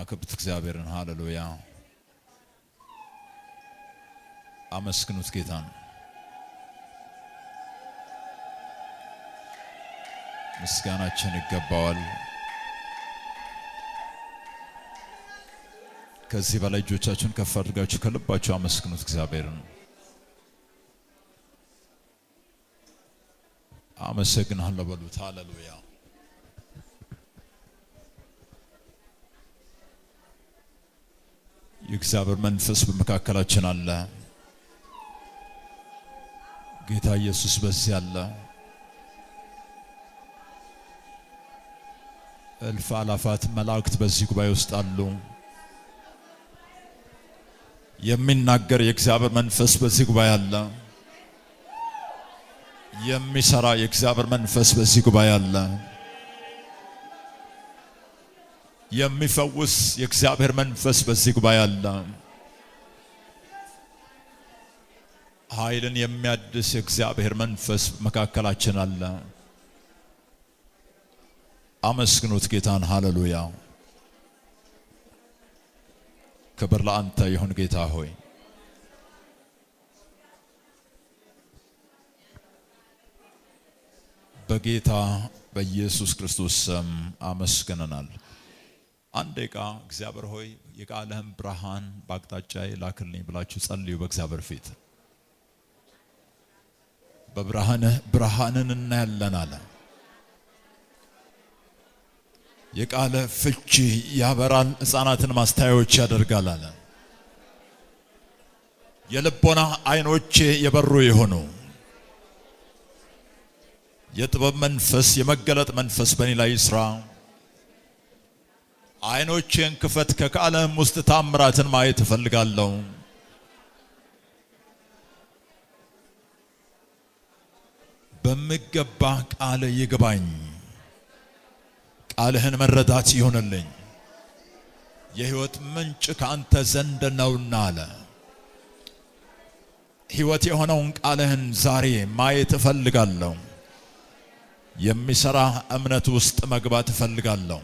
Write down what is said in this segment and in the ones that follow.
አክብት እግዚአብሔርን ሃሌሉያ አመስግኑት ጌታን ምስጋናችን ይገባዋል ከዚህ በላይ እጆቻችሁን ከፍ አድርጋችሁ ከልባችሁ አመስግኑት እግዚአብሔርን አመሰግናለሁ በሉት ሃሌሉያ የእግዚአብሔር መንፈስ በመካከላችን አለ ጌታ ኢየሱስ በዚህ አለ እልፍ አላፋት መላእክት በዚህ ጉባኤ ውስጥ አሉ የሚናገር የእግዚአብሔር መንፈስ በዚህ ጉባኤ አለ የሚሰራ የእግዚአብሔር መንፈስ በዚህ ጉባኤ አለ የሚፈውስ የእግዚአብሔር መንፈስ በዚህ ጉባኤ አለ ኃይልን የሚያድስ የእግዚአብሔር መንፈስ መካከላችን አለ አመስግኑት ጌታን ሃሌሉያ ክብር ለአንተ ይሁን ጌታ ሆይ በጌታ በኢየሱስ ክርስቶስ ስም አመስግነናል አንድ ደቂቃ እግዚአብሔር ሆይ የቃልህን ብርሃን በአቅጣጫዬ ላክልኝ ብላችሁ ጸልዩ በእግዚአብሔር ፊት በብርሃንህ ብርሃንን እናያለን አለ የቃለ ፍቺ ያበራል ሕፃናትን ማስተያዮች ያደርጋል አለ የልቦና አይኖቼ የበሩ ይሆኑ የጥበብ መንፈስ የመገለጥ መንፈስ በእኔ ላይ ይስራ አይኖቼን ክፈት ከቃልህም ውስጥ ታምራትን ማየት እፈልጋለሁ በሚገባ ቃል ይግባኝ ቃልህን መረዳት ይሆንልኝ የሕይወት ምንጭ ካንተ ዘንድ ነውና አለ ሕይወት የሆነውን ቃልህን ዛሬ ማየት እፈልጋለሁ የሚሰራ እምነት ውስጥ መግባት እፈልጋለሁ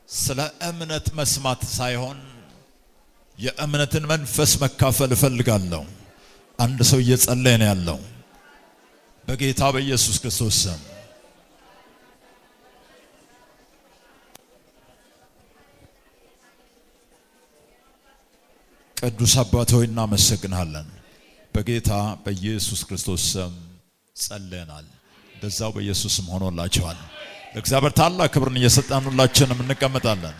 ስለ እምነት መስማት ሳይሆን የእምነትን መንፈስ መካፈል እፈልጋለሁ አንድ ሰው እየጸለየ ነው ያለው በጌታ በኢየሱስ ክርስቶስ ስም ቅዱስ አባት ሆይ እናመሰግናለን በጌታ በኢየሱስ ክርስቶስ ስም ጸልየናል እንደዛው በኢየሱስ ስም ሆኖላችኋል ለእግዚአብሔር ታላቅ ክብርን እየሰጠን ሁላችንም እንቀመጣለን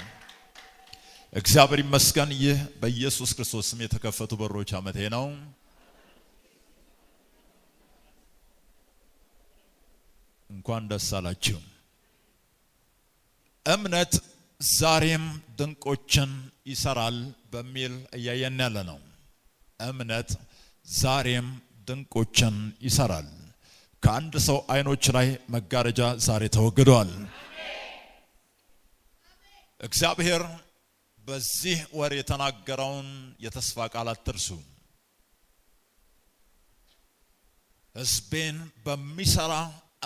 እግዚአብሔር ይመስገን ይህ በኢየሱስ ክርስቶስ ስም የተከፈቱ በሮች ዓመቴ ነው እንኳን ደስ አላችሁ እምነት ዛሬም ድንቆችን ይሰራል በሚል እያየን ያለ ነው እምነት ዛሬም ድንቆችን ይሰራል ከአንድ ሰው አይኖች ላይ መጋረጃ ዛሬ ተወግዷል እግዚአብሔር በዚህ ወር የተናገረውን የተስፋ ቃል አትርሱ ሕዝቤን በሚሰራ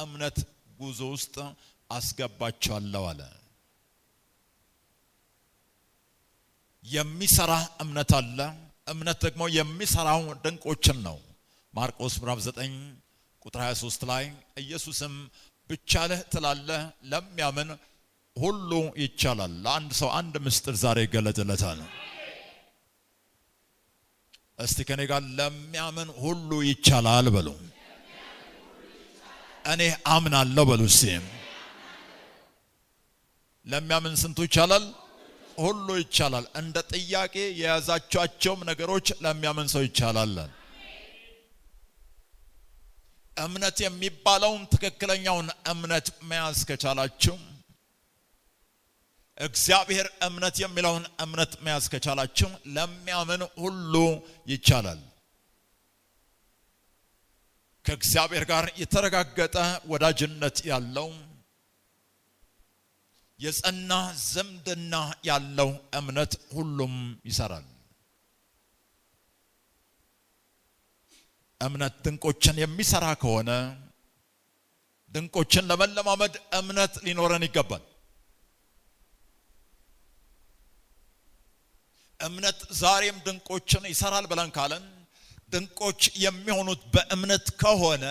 እምነት ጉዞ ውስጥ አስገባቸዋለሁ አለ የሚሰራ እምነት አለ እምነት ደግሞ የሚሰራው ድንቆችን ነው ማርቆስ ምዕራፍ 9 ቁጥር 23 ላይ ኢየሱስም ብቻለህ ትላለህ ለሚያምን ሁሉ ይቻላል ለአንድ ሰው አንድ ምስጢር ዛሬ ይገለጥለታል እስቲ ከኔ ጋር ለሚያምን ሁሉ ይቻላል በሉ እኔ አምናለሁ በሉ እስቲ ለሚያምን ስንቱ ይቻላል ሁሉ ይቻላል እንደ ጥያቄ የያዛቸው ነገሮች ለሚያምን ሰው ይቻላል እምነት የሚባለውን ትክክለኛውን እምነት መያዝ ከቻላችሁ እግዚአብሔር እምነት የሚለውን እምነት መያዝ ከቻላችሁ ለሚያምን ሁሉ ይቻላል ከእግዚአብሔር ጋር የተረጋገጠ ወዳጅነት ያለው የጸና ዝምድና ያለው እምነት ሁሉም ይሰራል እምነት ድንቆችን የሚሰራ ከሆነ ድንቆችን ለመለማመድ እምነት ሊኖረን ይገባል እምነት ዛሬም ድንቆችን ይሰራል ብለን ካለን ድንቆች የሚሆኑት በእምነት ከሆነ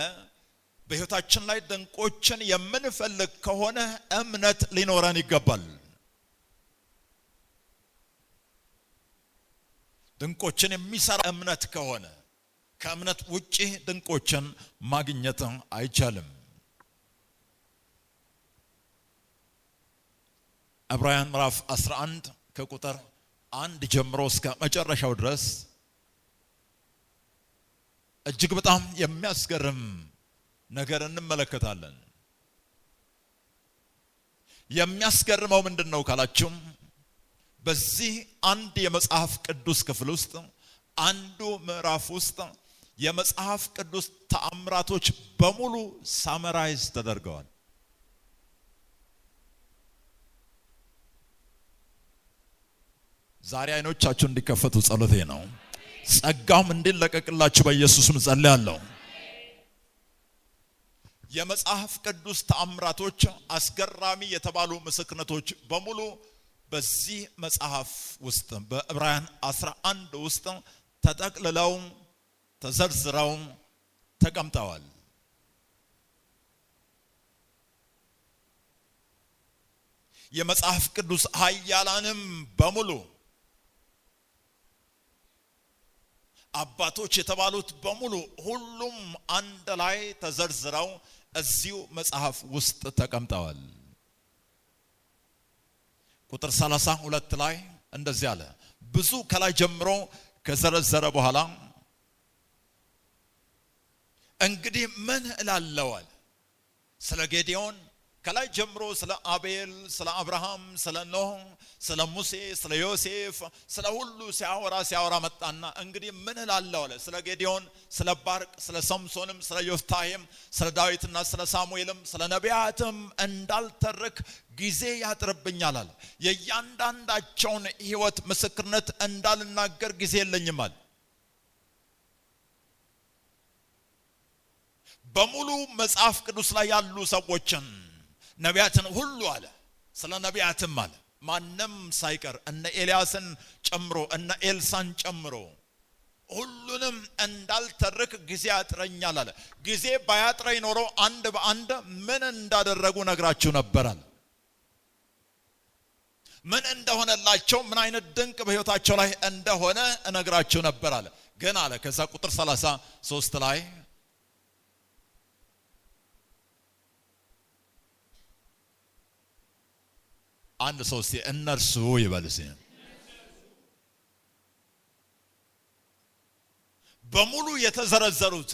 በህይወታችን ላይ ድንቆችን የምንፈልግ ከሆነ እምነት ሊኖረን ይገባል። ድንቆችን የሚሰራ እምነት ከሆነ ከእምነት ውጪ ድንቆችን ማግኘት አይቻልም። ዕብራውያን ምዕራፍ 11 ከቁጥር 1 ጀምሮ እስከ መጨረሻው ድረስ እጅግ በጣም የሚያስገርም ነገር እንመለከታለን። የሚያስገርመው ምንድነው ካላችሁ በዚህ አንድ የመጽሐፍ ቅዱስ ክፍል ውስጥ አንዱ ምዕራፍ ውስጥ የመጽሐፍ ቅዱስ ተአምራቶች በሙሉ ሳመራይዝ ተደርገዋል። ዛሬ አይኖቻችሁ እንዲከፈቱ ጸሎቴ ነው። ጸጋም እንዲለቀቅላችሁ በኢየሱስም ጸልያለሁ። የመጽሐፍ ቅዱስ ተአምራቶች አስገራሚ የተባሉ ምስክርነቶች በሙሉ በዚህ መጽሐፍ ውስጥ በዕብራውያን 11 ውስጥ ተጠቅልለው ተዘርዝረው ተቀምጠዋል። የመጽሐፍ ቅዱስ ኃያላንም በሙሉ አባቶች የተባሉት በሙሉ ሁሉም አንድ ላይ ተዘርዝረው እዚሁ መጽሐፍ ውስጥ ተቀምጠዋል። ቁጥር 32 ላይ እንደዚህ አለ። ብዙ ከላይ ጀምሮ ከዘረዘረ በኋላ እንግዲህ ምን እላለሁ አለ። ስለ ጌዲዮን ከላይ ጀምሮ ስለ አቤል፣ ስለ አብርሃም፣ ስለ ኖህ፣ ስለ ሙሴ፣ ስለ ዮሴፍ፣ ስለ ሁሉ ሲያወራ መጣና እንግዲህ ምን እላለሁ አለ። ስለ ጌዲዮን፣ ስለ ባርቅ፣ ስለ ሰምሶንም፣ ስለ ዮፍታሔም፣ ስለ ዳዊትና ስለ ሳሙኤልም ስለ ነቢያትም እንዳልተርክ ጊዜ ያጥርብኛል አለ። የእያንዳንዳቸውን ሕይወት ምስክርነት እንዳልናገር ጊዜ የለኝም አለ። በሙሉ መጽሐፍ ቅዱስ ላይ ያሉ ሰዎችን ነቢያትን ሁሉ አለ። ስለ ነቢያትም አለ ማንም ሳይቀር እነ ኤልያስን ጨምሮ እነ ኤልሳን ጨምሮ ሁሉንም እንዳልተርክ ጊዜ ያጥረኛል አለ። ጊዜ ባያጥረኝ ኖሮ አንድ በአንድ ምን እንዳደረጉ ነግራችሁ ነበራል። ምን እንደሆነላቸው ምን አይነት ድንቅ በሕይወታቸው ላይ እንደሆነ እነግራችሁ ነበር አለ። ግን አለ ከዛ ቁጥር 33 ላይ አንድ ሰው እስቲ እነርሱ ይበልስ በሙሉ የተዘረዘሩት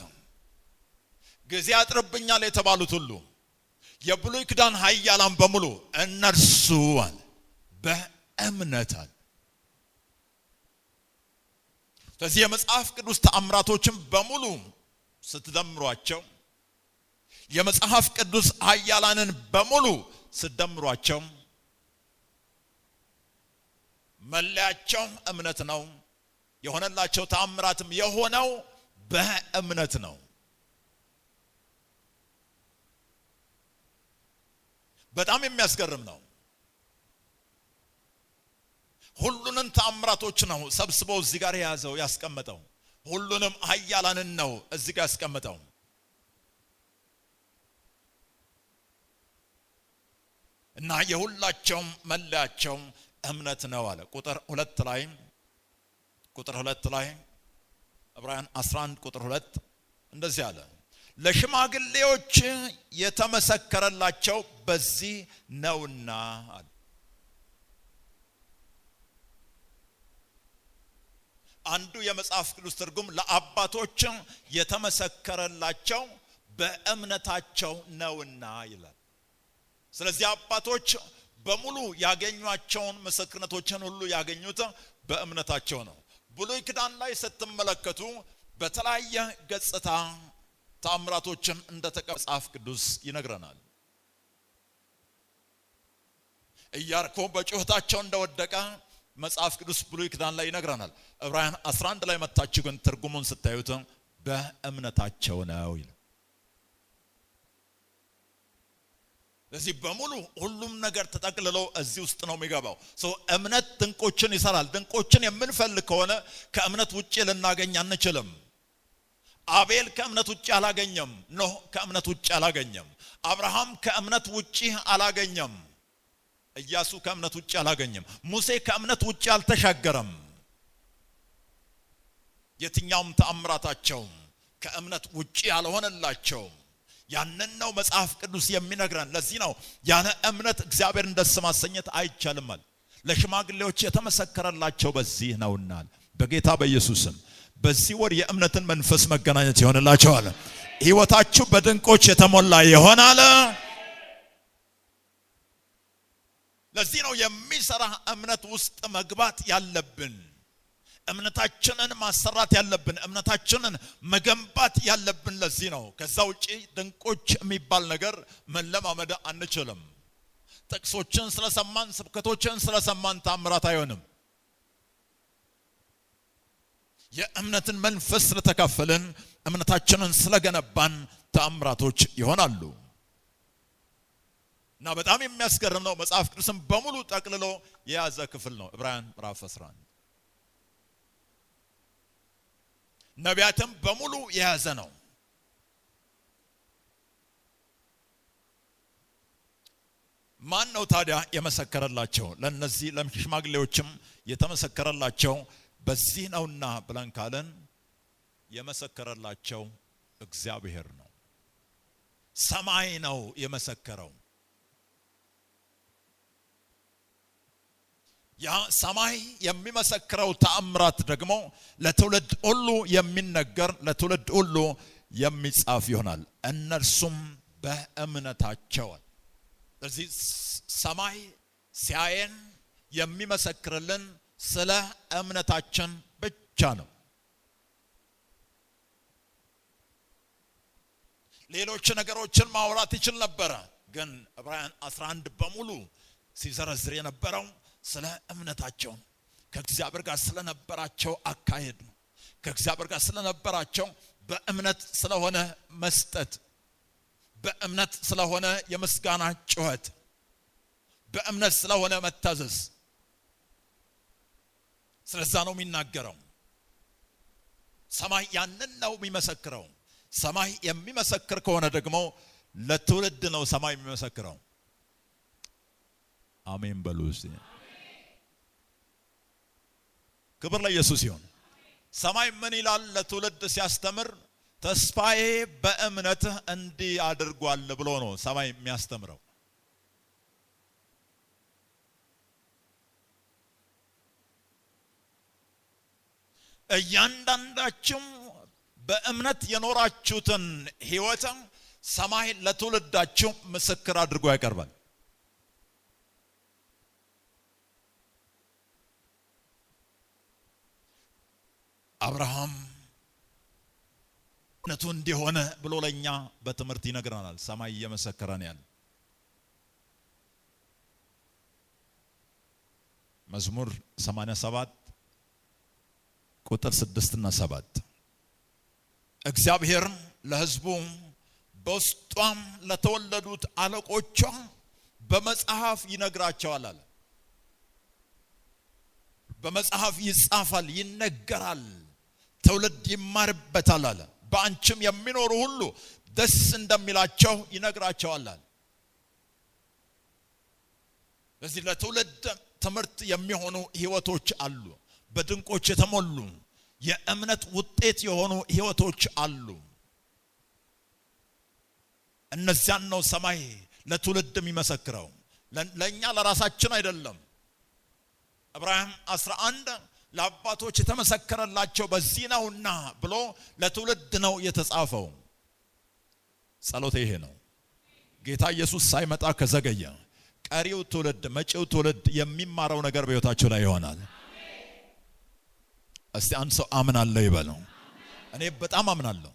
ጊዜ ያጥርብኛል የተባሉት ሁሉ የብሉይ ኪዳን ኃያላን በሙሉ እነርሱ አለ በእምነት አለ። ስለዚህ የመጽሐፍ ቅዱስ ተአምራቶችን በሙሉ ስትደምሯቸው የመጽሐፍ ቅዱስ ኃያላንን በሙሉ ስትደምሯቸው መለያቸው እምነት ነው። የሆነላቸው ተአምራትም የሆነው በእምነት ነው። በጣም የሚያስገርም ነው። ሁሉንም ተአምራቶች ነው ሰብስቦ እዚህ ጋር የያዘው ያስቀመጠው። ሁሉንም ኃያላንን ነው እዚህ ጋር ያስቀመጠው። እና የሁላቸውም መለያቸው እምነት ነው አለ። ቁጥር 2 ላይ ዕብራውያን 11 ቁጥር 2 እንደዚህ አለ። ለሽማግሌዎች የተመሰከረላቸው በዚህ ነውና አለ። አንዱ የመጽሐፍ ቅዱስ ትርጉም ለአባቶች የተመሰከረላቸው በእምነታቸው ነውና ይላል። ስለዚህ አባቶች በሙሉ ያገኟቸውን ምስክርነቶችን ሁሉ ያገኙት በእምነታቸው ነው። ብሉይ ኪዳን ላይ ስትመለከቱ በተለያየ ገጽታ ተአምራቶችን እንደተቀበለ መጽሐፍ ቅዱስ ይነግረናል። ኢያሪኮ በጩኸታቸው እንደወደቀ መጽሐፍ ቅዱስ ብሉይ ኪዳን ላይ ይነግረናል። ዕብራውያን 11 ላይ መታችሁ ግን ትርጉሙን ስታዩት በእምነታቸው ነው ይላል። ለዚህ በሙሉ ሁሉም ነገር ተጠቅልሎ እዚህ ውስጥ ነው የሚገባው። እምነት ድንቆችን ይሰራል። ድንቆችን የምንፈልግ ከሆነ ከእምነት ውጪ ልናገኝ አንችልም። አቤል ከእምነት ውጪ አላገኘም። ኖህ ከእምነት ውጪ አላገኘም። አብርሃም ከእምነት ውጪ አላገኘም። ኢያሱ ከእምነት ውጪ አላገኘም። ሙሴ ከእምነት ውጪ አልተሻገረም። የትኛውም ተአምራታቸው ከእምነት ውጪ ያልሆነላቸው ያንን ነው መጽሐፍ ቅዱስ የሚነግረን። ለዚህ ነው ያለ እምነት እግዚአብሔርን ደስ ማሰኘት አይቻልም። ለሽማግሌዎች የተመሰከረላቸው በዚህ ነውና በጌታ በኢየሱስም በዚህ ወር የእምነትን መንፈስ መገናኘት ይሆንላችኋል። ሕይወታችሁ በድንቆች የተሞላ ይሆናል። ለዚህ ነው የሚሰራ እምነት ውስጥ መግባት ያለብን። እምነታችንን ማሰራት ያለብን፣ እምነታችንን መገንባት ያለብን። ለዚህ ነው ከዛ ውጪ ድንቆች የሚባል ነገር መለማመድ አንችልም። ጥቅሶችን ስለሰማን ስብከቶችን ስለሰማን ተአምራት አይሆንም። የእምነትን መንፈስ ስለተካፈልን እምነታችንን ስለገነባን ተአምራቶች ይሆናሉ። እና በጣም የሚያስገርም ነው። መጽሐፍ ቅዱስን በሙሉ ጠቅልሎ የያዘ ክፍል ነው ዕብራውያን ምዕራፍ 11። ነቢያትም በሙሉ የያዘ ነው። ማን ነው ታዲያ የመሰከረላቸው? ለነዚህ ለሽማግሌዎችም የተመሰከረላቸው በዚህ ነውና ብለን ካለን የመሰከረላቸው እግዚአብሔር ነው። ሰማይ ነው የመሰከረው። ያ ሰማይ የሚመሰክረው ተአምራት ደግሞ ለትውልድ ሁሉ የሚነገር ለትውልድ ሁሉ የሚጻፍ ይሆናል። እነርሱም በእምነታቸው። ስለዚህ ሰማይ ሲያየን የሚመሰክርልን ስለ እምነታችን ብቻ ነው። ሌሎች ነገሮችን ማውራት ይችል ነበረ፣ ግን ዕብራውያን 11 በሙሉ ሲዘረዝር የነበረው ስለ እምነታቸው ከእግዚአብሔር ጋር ስለነበራቸው አካሄድ ነው። ከእግዚአብሔር ጋር ስለነበራቸው በእምነት ስለሆነ መስጠት፣ በእምነት ስለሆነ የምስጋና ጩኸት፣ በእምነት ስለሆነ መታዘዝ። ስለዛ ነው የሚናገረው። ሰማይ ያንን ነው የሚመሰክረው። ሰማይ የሚመሰክር ከሆነ ደግሞ ለትውልድ ነው ሰማይ የሚመሰክረው። አሜን በሉ እስቲ። ክብር ለኢየሱስ ይሁን። ሰማይ ምን ይላል ለትውልድ ሲያስተምር? ተስፋዬ በእምነትህ እንዲህ አድርጓል ብሎ ነው ሰማይ የሚያስተምረው። እያንዳንዳችሁ በእምነት የኖራችሁትን ሕይወት ሰማይ ለትውልዳችሁ ምስክር አድርጎ ያቀርባል። አብርሃም እምነቱ እንዲሆነ ብሎ ለኛ በትምህርት ይነግረናል። ሰማይ እየመሰከረን ያለ መዝሙር 87 ቁጥር 6 እና 7 እግዚአብሔር ለሕዝቡ በውስጧም ለተወለዱት አለቆቿ በመጽሐፍ ይነግራቸዋል አለ። በመጽሐፍ ይጻፋል፣ ይነገራል፣ ትውልድ ይማርበታል አለ። በአንቺም የሚኖሩ ሁሉ ደስ እንደሚላቸው ይነግራቸዋል አለ። ስለዚህ ለትውልድ ትምህርት የሚሆኑ ሕይወቶች አሉ። በድንቆች የተሞሉ የእምነት ውጤት የሆኑ ሕይወቶች አሉ። እነዚያን ነው ሰማይ ለትውልድ የሚመሰክረው፣ ለእኛ ለራሳችን አይደለም። ዕብራውያን 11 ለአባቶች የተመሰከረላቸው በዚህ ነውና ብሎ ለትውልድ ነው የተጻፈው። ጸሎቴ ይሄ ነው። ጌታ ኢየሱስ ሳይመጣ ከዘገየ ቀሪው ትውልድ መጪው ትውልድ የሚማረው ነገር በሕይወታቸው ላይ ይሆናል። እስቲ አንድ ሰው አምናለሁ ይበለው። እኔ በጣም አምናለሁ።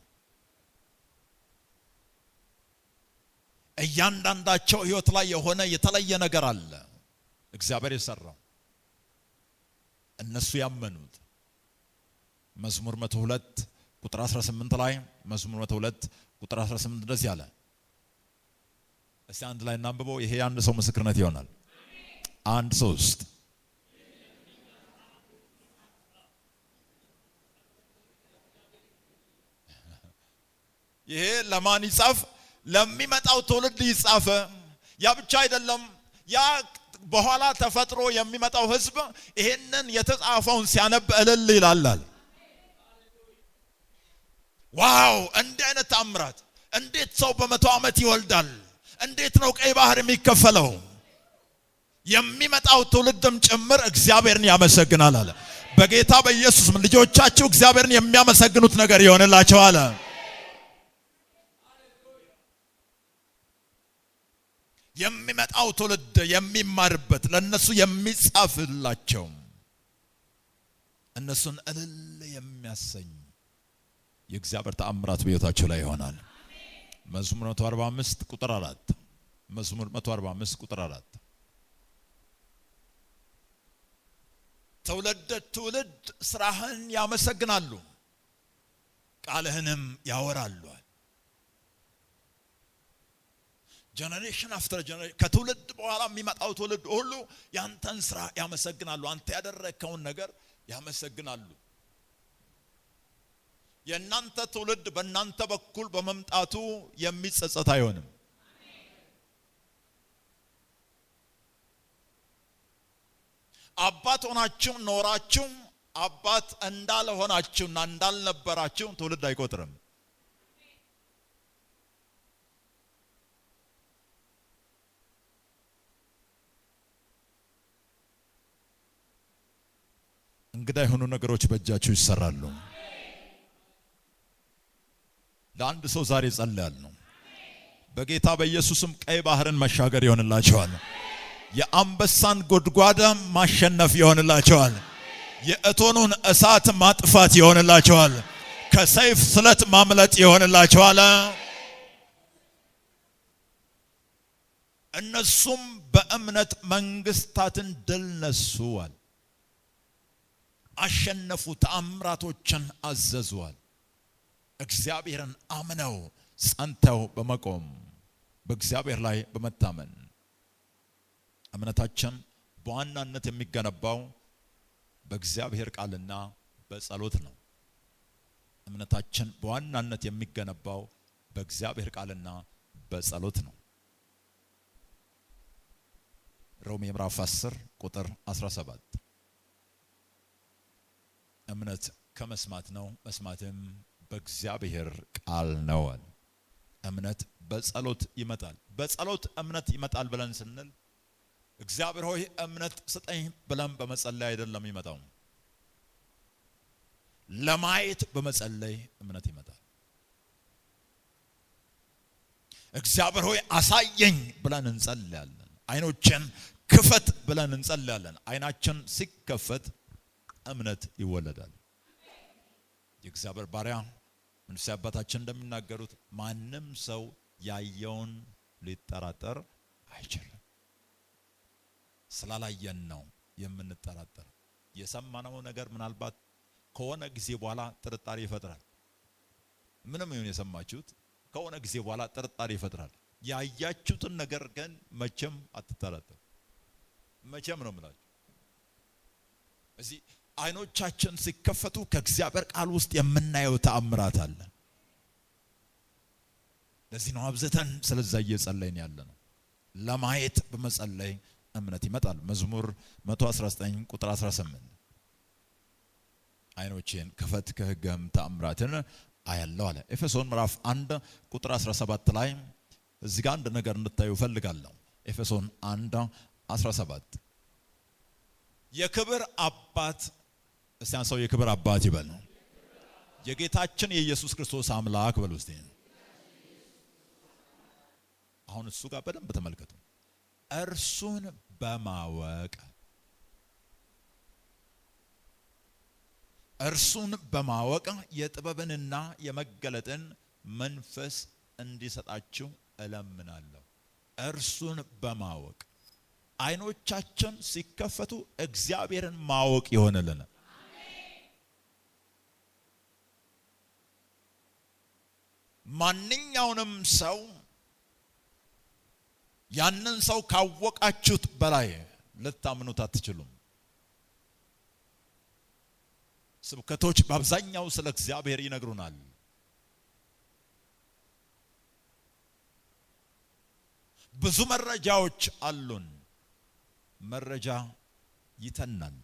እያንዳንዳቸው ሕይወት ላይ የሆነ የተለየ ነገር አለ እግዚአብሔር የሰራው። እነሱ ያመኑት መዝሙር 102 ቁጥር 18 ላይ መዝሙር 102 ቁጥር 18 እንደዚህ አለ፣ እስቲ አንድ ላይ እናንብበው። ይሄ አንድ ሰው ምስክርነት ይሆናል። 1 3 ይሄ ለማን ይጻፍ? ለሚመጣው ትውልድ ይጻፍ። ያ ብቻ አይደለም። ያ በኋላ ተፈጥሮ የሚመጣው ህዝብ ይሄንን የተጻፈውን ሲያነብ እልል ይላል። ዋው! እንዲህ አይነት ተአምራት! እንዴት ሰው በ100 ዓመት ይወልዳል? እንዴት ነው ቀይ ባህር የሚከፈለው? የሚመጣው ትውልድም ጭምር እግዚአብሔርን ያመሰግናል አለ። በጌታ በኢየሱስ ልጆቻችሁ እግዚአብሔርን የሚያመሰግኑት ነገር ይሆንላቸው አለ። የሚመጣው ትውልድ የሚማርበት ለነሱ የሚጻፍላቸው እነሱን እልል የሚያሰኝ የእግዚአብሔር ተአምራት በሕይወታቸው ላይ ይሆናል። መዝሙር 145 ቁጥር 4 መዝሙር 145 ቁጥር 4 ትውልድ ስራህን ያመሰግናሉ ቃልህንም ያወራሉ። ጀነሬሽን አፍተር ጀነሬሽን ከትውልድ በኋላ የሚመጣው ትውልድ ሁሉ ያንተን ስራ ያመሰግናሉ። አንተ ያደረከውን ነገር ያመሰግናሉ። የናንተ ትውልድ በእናንተ በኩል በመምጣቱ የሚጸጸት አይሆንም። አባት ሆናችሁ ኖራችሁ አባት እንዳልሆናችሁና እንዳልነበራችሁ ትውልድ አይቆጥርም። እንግዳ የሆኑ ነገሮች በእጃችሁ ይሰራሉ። ለአንድ ሰው ዛሬ ጸልያለሁ። በጌታ በኢየሱስም ቀይ ባህርን መሻገር ይሆንላቸዋል። የአንበሳን ጎድጓዳ ማሸነፍ ይሆንላቸዋል። የእቶኑን እሳት ማጥፋት ይሆንላቸዋል። ከሰይፍ ስለት ማምለጥ ይሆንላቸዋል። እነሱም በእምነት መንግስታትን ድል ነሱዋል፣ አሸነፉ፣ ተአምራቶችን አዘዙዋል። እግዚአብሔርን አምነው ጸንተው በመቆም በእግዚአብሔር ላይ በመታመን እምነታችን በዋናነት የሚገነባው በእግዚአብሔር ቃልና በጸሎት ነው። እምነታችን በዋናነት የሚገነባው በእግዚአብሔር ቃልና በጸሎት ነው። ሮሜ ምዕራፍ 10 ቁጥር 17 እምነት ከመስማት ነው፣ መስማትም በእግዚአብሔር ቃል ነው። እምነት በጸሎት ይመጣል። በጸሎት እምነት ይመጣል ብለን ስንል እግዚአብሔር ሆይ እምነት ስጠኝ ብለን በመጸለይ አይደለም ይመጣው። ለማየት በመጸለይ እምነት ይመጣል። እግዚአብሔር ሆይ አሳየኝ ብለን እንጸልያለን። አይኖችን ክፈት ብለን እንጸልያለን። አይናችን ሲከፈት እምነት ይወለዳል። የእግዚአብሔር ባሪያ መንፈሳዊ አባታችን እንደሚናገሩት ማንም ሰው ያየውን ሊጠራጠር አይችልም። ስላላየን ነው የምንጠራጠር። የሰማነው ነገር ምናልባት ከሆነ ጊዜ በኋላ ጥርጣሬ ይፈጥራል። ምንም ይሁን የሰማችሁት ከሆነ ጊዜ በኋላ ጥርጣሬ ይፈጥራል። ያያችሁትን ነገር ግን መቼም አትጠራጠሩ። መቼም ነው የምላችሁ። እዚህ አይኖቻችን ሲከፈቱ ከእግዚአብሔር ቃል ውስጥ የምናየው ተአምራት አለ። ለዚህ ነው አብዝተን ስለዛ እየጸለይን ያለ ነው። ለማየት በመጸለይ እምነት ይመጣል። መዝሙር 119 ቁጥር 18 አይኖቼን ክፈት ከሕግህም ተአምራትን አያለሁ አለ። ኤፌሶን ምዕራፍ 1 ቁጥር 17 ላይ እዚህ ጋር አንድ ነገር እንድታዩ ፈልጋለሁ። ኤፌሶን 1:17 የክብር አባት እስቲ አንድ ሰው የክብር አባት ይበል ነው። የጌታችን የኢየሱስ ክርስቶስ አምላክ በሉ እስቲ። አሁን እሱ ጋር በደንብ ተመልከቱ። እርሱን በማወቅ የጥበብንና የመገለጥን መንፈስ እንዲሰጣችሁ እለምናለሁ። እርሱን በማወቅ አይኖቻችን ሲከፈቱ እግዚአብሔርን ማወቅ ይሆንልናል። ማንኛውንም ሰው ያንን ሰው ካወቃችሁት በላይ ልታምኑት አትችሉም። ስብከቶች በአብዛኛው ስለ እግዚአብሔር ይነግሩናል። ብዙ መረጃዎች አሉን። መረጃ ይተናል።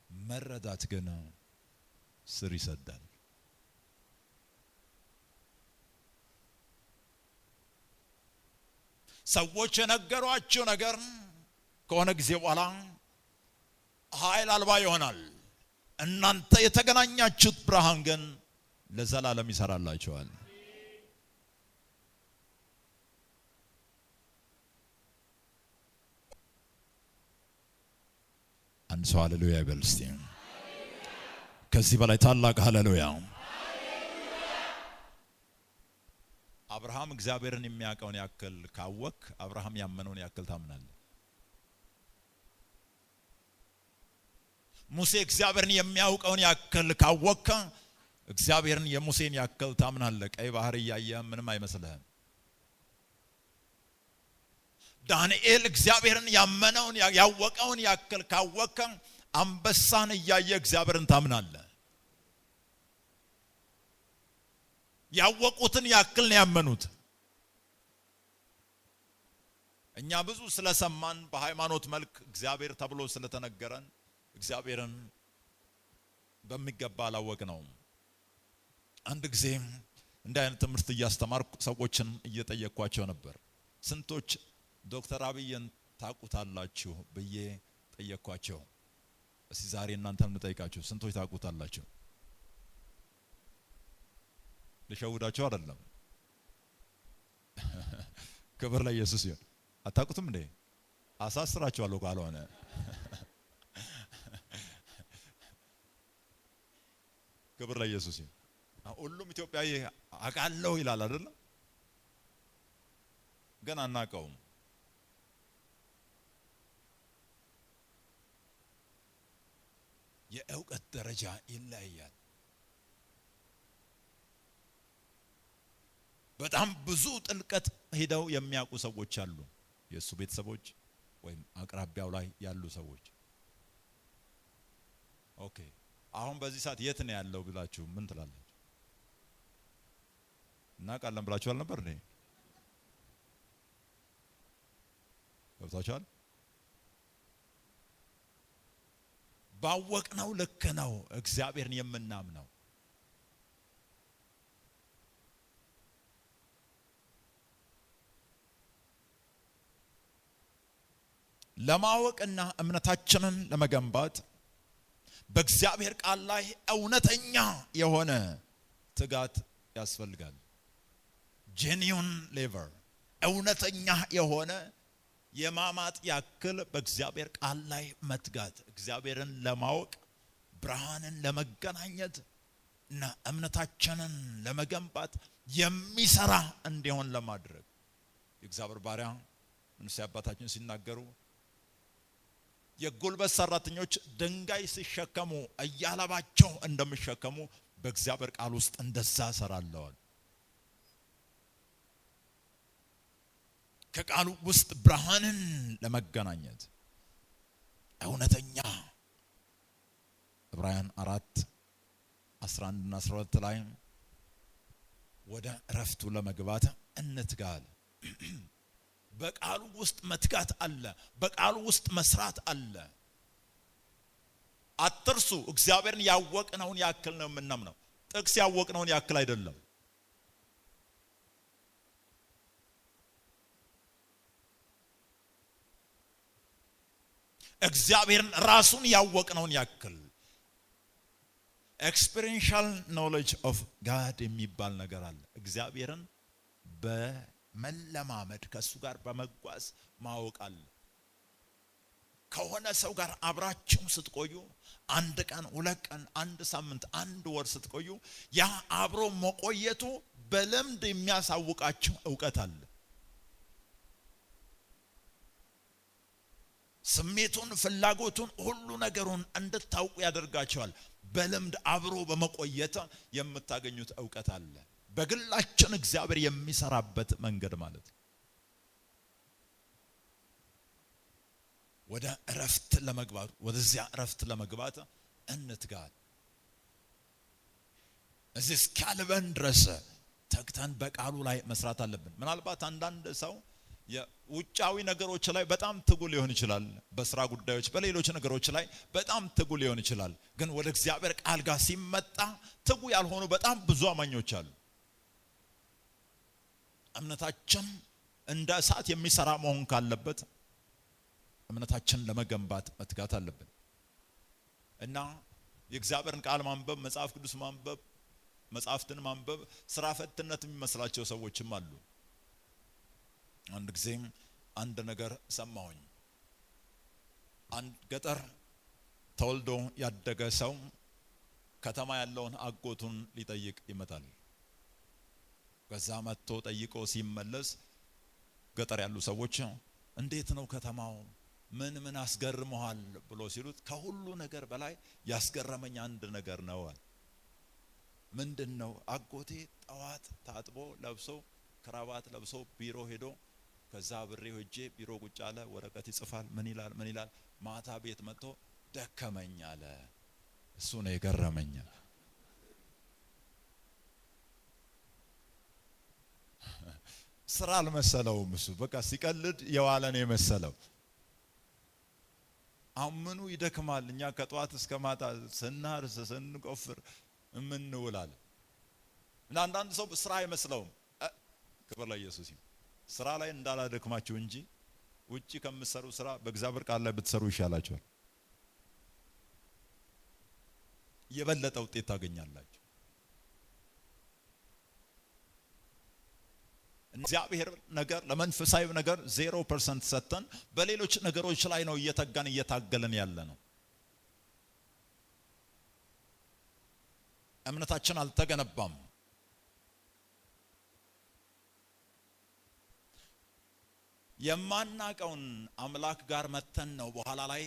መረዳት ግን ስር ይሰዳል። ሰዎች የነገሯችሁ ነገር ከሆነ ጊዜ በኋላ ኃይል አልባ ይሆናል። እናንተ የተገናኛችሁት ብርሃን ግን ለዘላለም ይሰራላችኋል። አንድ ሰው ሃሌሉያ ይበል እስቲ። ከዚህ በላይ ታላቅ ሃሌሉያ። አብርሃም እግዚአብሔርን የሚያውቀውን ያክል ካወቅ አብርሃም ያመነውን ያክል ታምናለህ። ሙሴ እግዚአብሔርን የሚያውቀውን ያክል ካወቅ እግዚአብሔርን የሙሴን ያክል ታምናለህ። ቀይ ባህር እያየህ ምንም አይመስልህም። ዳንኤል እግዚአብሔርን ያመነውን ያወቀውን ያክል ካወቅ አንበሳን እያየ እግዚአብሔርን ታምናለህ። ያወቁትን ያክል ነው ያመኑት። እኛ ብዙ ስለሰማን በሃይማኖት መልክ እግዚአብሔር ተብሎ ስለተነገረን እግዚአብሔርን በሚገባ አላወቅነውም። አንድ ጊዜ እንደ አይነት ትምህርት እያስተማርኩ ሰዎችን እየጠየቅኳቸው ነበር። ስንቶች ዶክተር አብይን ታውቁታላችሁ ብዬ ጠየቅኳቸው። እስቲ ዛሬ እናንተን ልጠይቃችሁ፣ ስንቶች ታውቁታላችሁ? ልሸውዳችሁ አይደለም። ክብር ለኢየሱስ ይሁን። አታውቁትም እንዴ? አሳስራችኋለሁ ካልሆነ ክብር ለኢየሱስ ይሁን። ሁሉም ኢትዮጵያዊ አውቃለሁ ይላል አይደል? ግን አናውቀውም። የእውቀት ደረጃ ይለያያል። በጣም ብዙ ጥልቀት ሄደው የሚያውቁ ሰዎች አሉ። የእሱ ቤተሰቦች ወይም አቅራቢያው ላይ ያሉ ሰዎች። ኦኬ፣ አሁን በዚህ ሰዓት የት ነው ያለው ብላችሁ ምን ትላላችሁ? እናውቃለን ብላችሁ አልነበር እንዴ? ገብታችኋል? ባወቅነው ልክ ነው እግዚአብሔርን የምናምነው። ለማወቅና እምነታችንን ለመገንባት በእግዚአብሔር ቃል ላይ እውነተኛ የሆነ ትጋት ያስፈልጋል። ጄኒዩን ሌቨር፣ እውነተኛ የሆነ የማማጥ ያክል በእግዚአብሔር ቃል ላይ መትጋት፣ እግዚአብሔርን ለማወቅ ብርሃንን ለመገናኘት እና እምነታችንን ለመገንባት የሚሰራ እንዲሆን ለማድረግ የእግዚአብሔር ባሪያ ንጉሥ አባታችን ሲናገሩ የጉልበት ሰራተኞች ድንጋይ ሲሸከሙ እያላባቸው እንደሚሸከሙ በእግዚአብሔር ቃል ውስጥ እንደዛ ሰራለሁ። ከቃሉ ውስጥ ብርሃንን ለመገናኘት እውነተኛ ዕብራውያን 4:11 እና 12 ላይ ወደ እረፍቱ ለመግባት እንትጋል። በቃሉ ውስጥ መትጋት አለ። በቃሉ ውስጥ መስራት አለ። አትርሱ፣ እግዚአብሔርን ያወቅነውን ያክል ነው የምናምነው። ጥቅስ ያወቅነውን ያክል አይደለም። እግዚአብሔርን ራሱን ያወቅነውን ያክል ኤክስፒሪየንሻል ኖሌጅ ኦፍ ጋድ የሚባል ነገር አለ። እግዚአብሔርን በመለማመድ ከሱ ጋር በመጓዝ ማወቅ አለ። ከሆነ ሰው ጋር አብራችሁ ስትቆዩ አንድ ቀን፣ ሁለት ቀን፣ አንድ ሳምንት፣ አንድ ወር ስትቆዩ ያ አብሮ መቆየቱ በልምድ የሚያሳውቃችሁ ዕውቀት አለ። ስሜቱን፣ ፍላጎቱን፣ ሁሉ ነገሩን እንድታውቁ ያደርጋቸዋል። በልምድ አብሮ በመቆየት የምታገኙት ዕውቀት አለ። በግላችን እግዚአብሔር የሚሰራበት መንገድ ማለት ነው። ወደ እረፍት ለመግባት ወደዚያ እረፍት ለመግባት እንትጋል። እዚህ እስካልበን ድረስ ተግተን በቃሉ ላይ መስራት አለብን። ምናልባት አንዳንድ ሰው የውጫዊ ነገሮች ላይ በጣም ትጉ ሊሆን ይችላል። በስራ ጉዳዮች በሌሎች ነገሮች ላይ በጣም ትጉ ሊሆን ይችላል። ግን ወደ እግዚአብሔር ቃል ጋር ሲመጣ ትጉ ያልሆኑ በጣም ብዙ አማኞች አሉ። እምነታችን እንደ እሳት የሚሰራ መሆን ካለበት እምነታችን ለመገንባት መትጋት አለብን እና የእግዚአብሔርን ቃል ማንበብ፣ መጽሐፍ ቅዱስ ማንበብ፣ መጽሐፍትን ማንበብ ስራ ፈትነት የሚመስላቸው ሰዎችም አሉ። አንድ ጊዜ አንድ ነገር ሰማሁኝ። አንድ ገጠር ተወልዶ ያደገ ሰው ከተማ ያለውን አጎቱን ሊጠይቅ ይመጣል። ከዛ መጥቶ ጠይቆ ሲመለስ ገጠር ያሉ ሰዎች እንዴት ነው ከተማው ምን አስገርመዋል ብሎ ሲሉት ከሁሉ ነገር በላይ ያስገረመኝ አንድ ነገር ነው አለ። ምንድነው? አጎቴ ጠዋት ታጥቦ ለብሶ ክራባት ለብሶ ቢሮ ሄዶ ከዛ ብሬው ሄጄ ቢሮ ቁጭ አለ፣ ወረቀት ይጽፋል፣ ምን ይላል ማታ ቤት መጥቶ ደከመኝ አለ። እሱ ነው የገረመኝ። ስራ አልመሰለውም። እሱ በቃ ሲቀልድ የዋለ ነው የመሰለው። አምኑ ይደክማል። እኛ ከጧት እስከ ማታ ስናርስ ስንቆፍር እንውላል እና አንዳንድ ሰው ስራ አይመስለውም። ክብር ለኢየሱስ ይሁን። ስራ ላይ እንዳላደክማችሁ እንጂ ውጪ ከምትሰሩ ስራ በእግዚአብሔር ቃል ላይ ብትሰሩ ይሻላችኋል። የበለጠ ውጤት ታገኛላችሁ። እግዚአብሔር ነገር ለመንፈሳዊ ነገር 0% ሰጥተን በሌሎች ነገሮች ላይ ነው እየተጋን እየታገለን ያለ ነው። እምነታችን አልተገነባም። የማናቀውን አምላክ ጋር መተን ነው በኋላ ላይ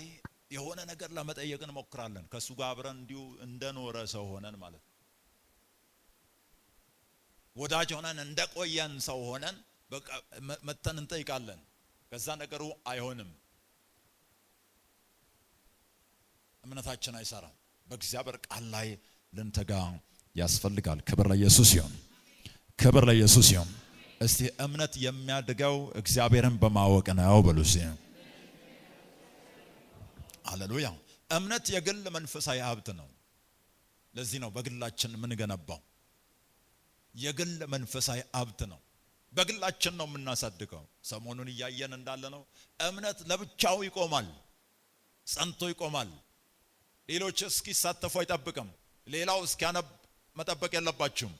የሆነ ነገር ለመጠየቅ እንሞክራለን። ከሱ ጋር አብረን እንዲሁ እንደኖረ ሰው ሆነን ማለት ነው። ወዳጅ ሆነን እንደቆየን ሰው ሆነን በቃ መተን እንጠይቃለን። ከዛ ነገሩ አይሆንም። እምነታችን አይሰራም። በእግዚአብሔር ቃል ላይ ልንተጋ ያስፈልጋል። ክብር ለኢየሱስ ይሁን። ክብር ለኢየሱስ ይሁን። እስቲ እምነት የሚያድገው እግዚአብሔርን በማወቅ ነው በሉስ። ሃሌሉያ። እምነት የግል መንፈሳዊ ሀብት ነው። ለዚህ ነው በግላችን የምንገነባው። የግል መንፈሳዊ ሀብት ነው። በግላችን ነው የምናሳድገው። ሰሞኑን እያየን እንዳለ ነው እምነት ለብቻው ይቆማል፣ ጸንቶ ይቆማል። ሌሎች እስኪሳተፉ አይጠብቅም። ሌላው እስኪያነብ መጠበቅ የለባችሁም።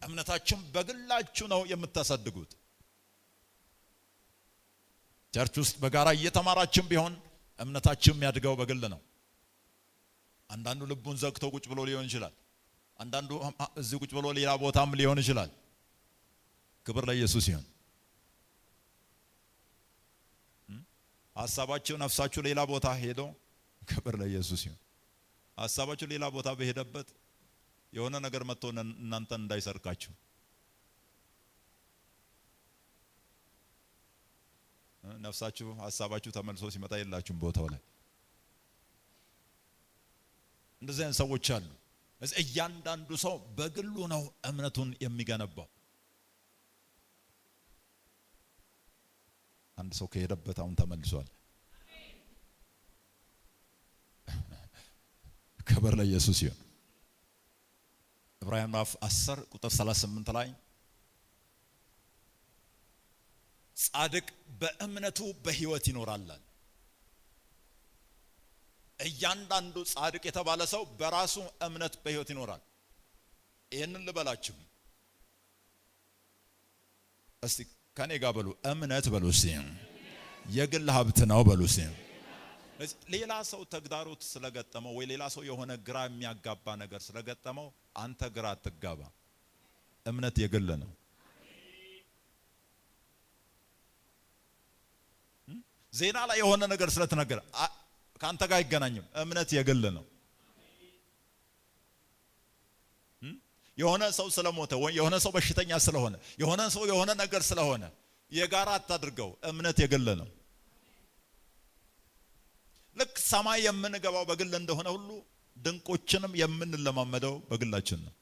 እምነታችን በግላችሁ ነው የምታሳድጉት። ቸርች ውስጥ በጋራ እየተማራችን ቢሆን እምነታችን የሚያድገው በግል ነው። አንዳንዱ ልቡን ዘግቶ ቁጭ ብሎ ሊሆን ይችላል። አንዳንዱ እዚህ ቁጭ ብሎ ሌላ ቦታም ሊሆን ይችላል። ክብር ለኢየሱስ ይሁን። ሐሳባችሁ ነፍሳችሁ ሌላ ቦታ ሄዶ ክብር ለኢየሱስ ይሁን። ሐሳባችሁ ሌላ ቦታ በሄደበት የሆነ ነገር መጥቶ እናንተን እንዳይሰርቃችሁ ነፍሳችሁ ሐሳባችሁ ተመልሶ ሲመጣ የላችሁም ቦታው ላይ። እንደዚህ አይነት ሰዎች አሉ። እያንዳንዱ ሰው በግሉ ነው እምነቱን የሚገነባው። አንድ ሰው ከሄደበት አሁን ተመልሷል። ክብር ለኢየሱስ ይሁን። ዕብራውያን ምዕራፍ 10 ቁጥር 38 ላይ ጻድቅ በእምነቱ በሕይወት ይኖራል። እያንዳንዱ ጻድቅ የተባለ ሰው በራሱ እምነት በሕይወት ይኖራል። ይሄንን ልበላችሁ እስቲ ከኔ ጋር በሉ። እምነት በሉ እስቲ የግል ሀብት ነው በሉ እስቲ። ሌላ ሰው ተግዳሮት ስለገጠመው ወይ ሌላ ሰው የሆነ ግራ የሚያጋባ ነገር ስለገጠመው አንተ ግራ አትጋባ። እምነት የግል ነው። ዜና ላይ የሆነ ነገር ስለተነገረ ካንተ ጋር አይገናኝም። እምነት የግል ነው። የሆነ ሰው ስለሞተ ወይ የሆነ ሰው በሽተኛ ስለሆነ የሆነ ሰው የሆነ ነገር ስለሆነ የጋራ አታድርገው። እምነት የግል ነው። ልክ ሰማይ የምንገባው በግል እንደሆነ ሁሉ ድንቆችንም የምንለማመደው በግላችን ነው።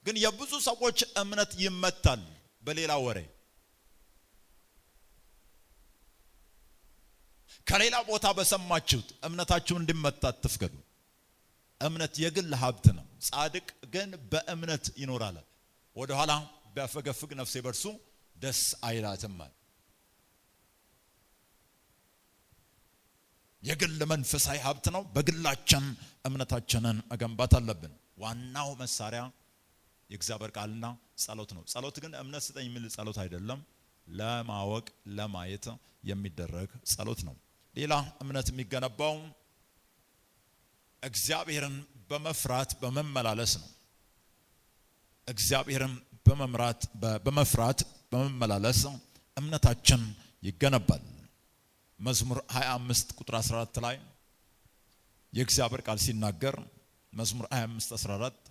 ግን የብዙ ሰዎች እምነት ይመታል በሌላ ወሬ። ከሌላ ቦታ በሰማችሁት እምነታችሁ እንዲመታ አትፍቀዱ። እምነት የግል ሀብት ነው። ጻድቅ ግን በእምነት ይኖራል። ወደ ኋላ ቢያፈገፍግ ነፍሴ በርሱ ደስ አይላትም። የግል መንፈሳዊ ሀብት ነው። በግላችን እምነታችንን መገንባት አለብን። ዋናው መሳሪያ የእግዚአብሔር ቃልና ጸሎት ነው። ጸሎት ግን እምነት ስጠኝ የሚል ጸሎት አይደለም። ለማወቅ ለማየት የሚደረግ ጸሎት ነው። ሌላ እምነት የሚገነባው እግዚአብሔርን በመፍራት በመመላለስ ነው። እግዚአብሔርን በመፍራት በመመላለስ እምነታችን ይገነባል። መዝሙር 25 ቁጥር 14 ላይ የእግዚአብሔር ቃል ሲናገር መዝሙር 25 14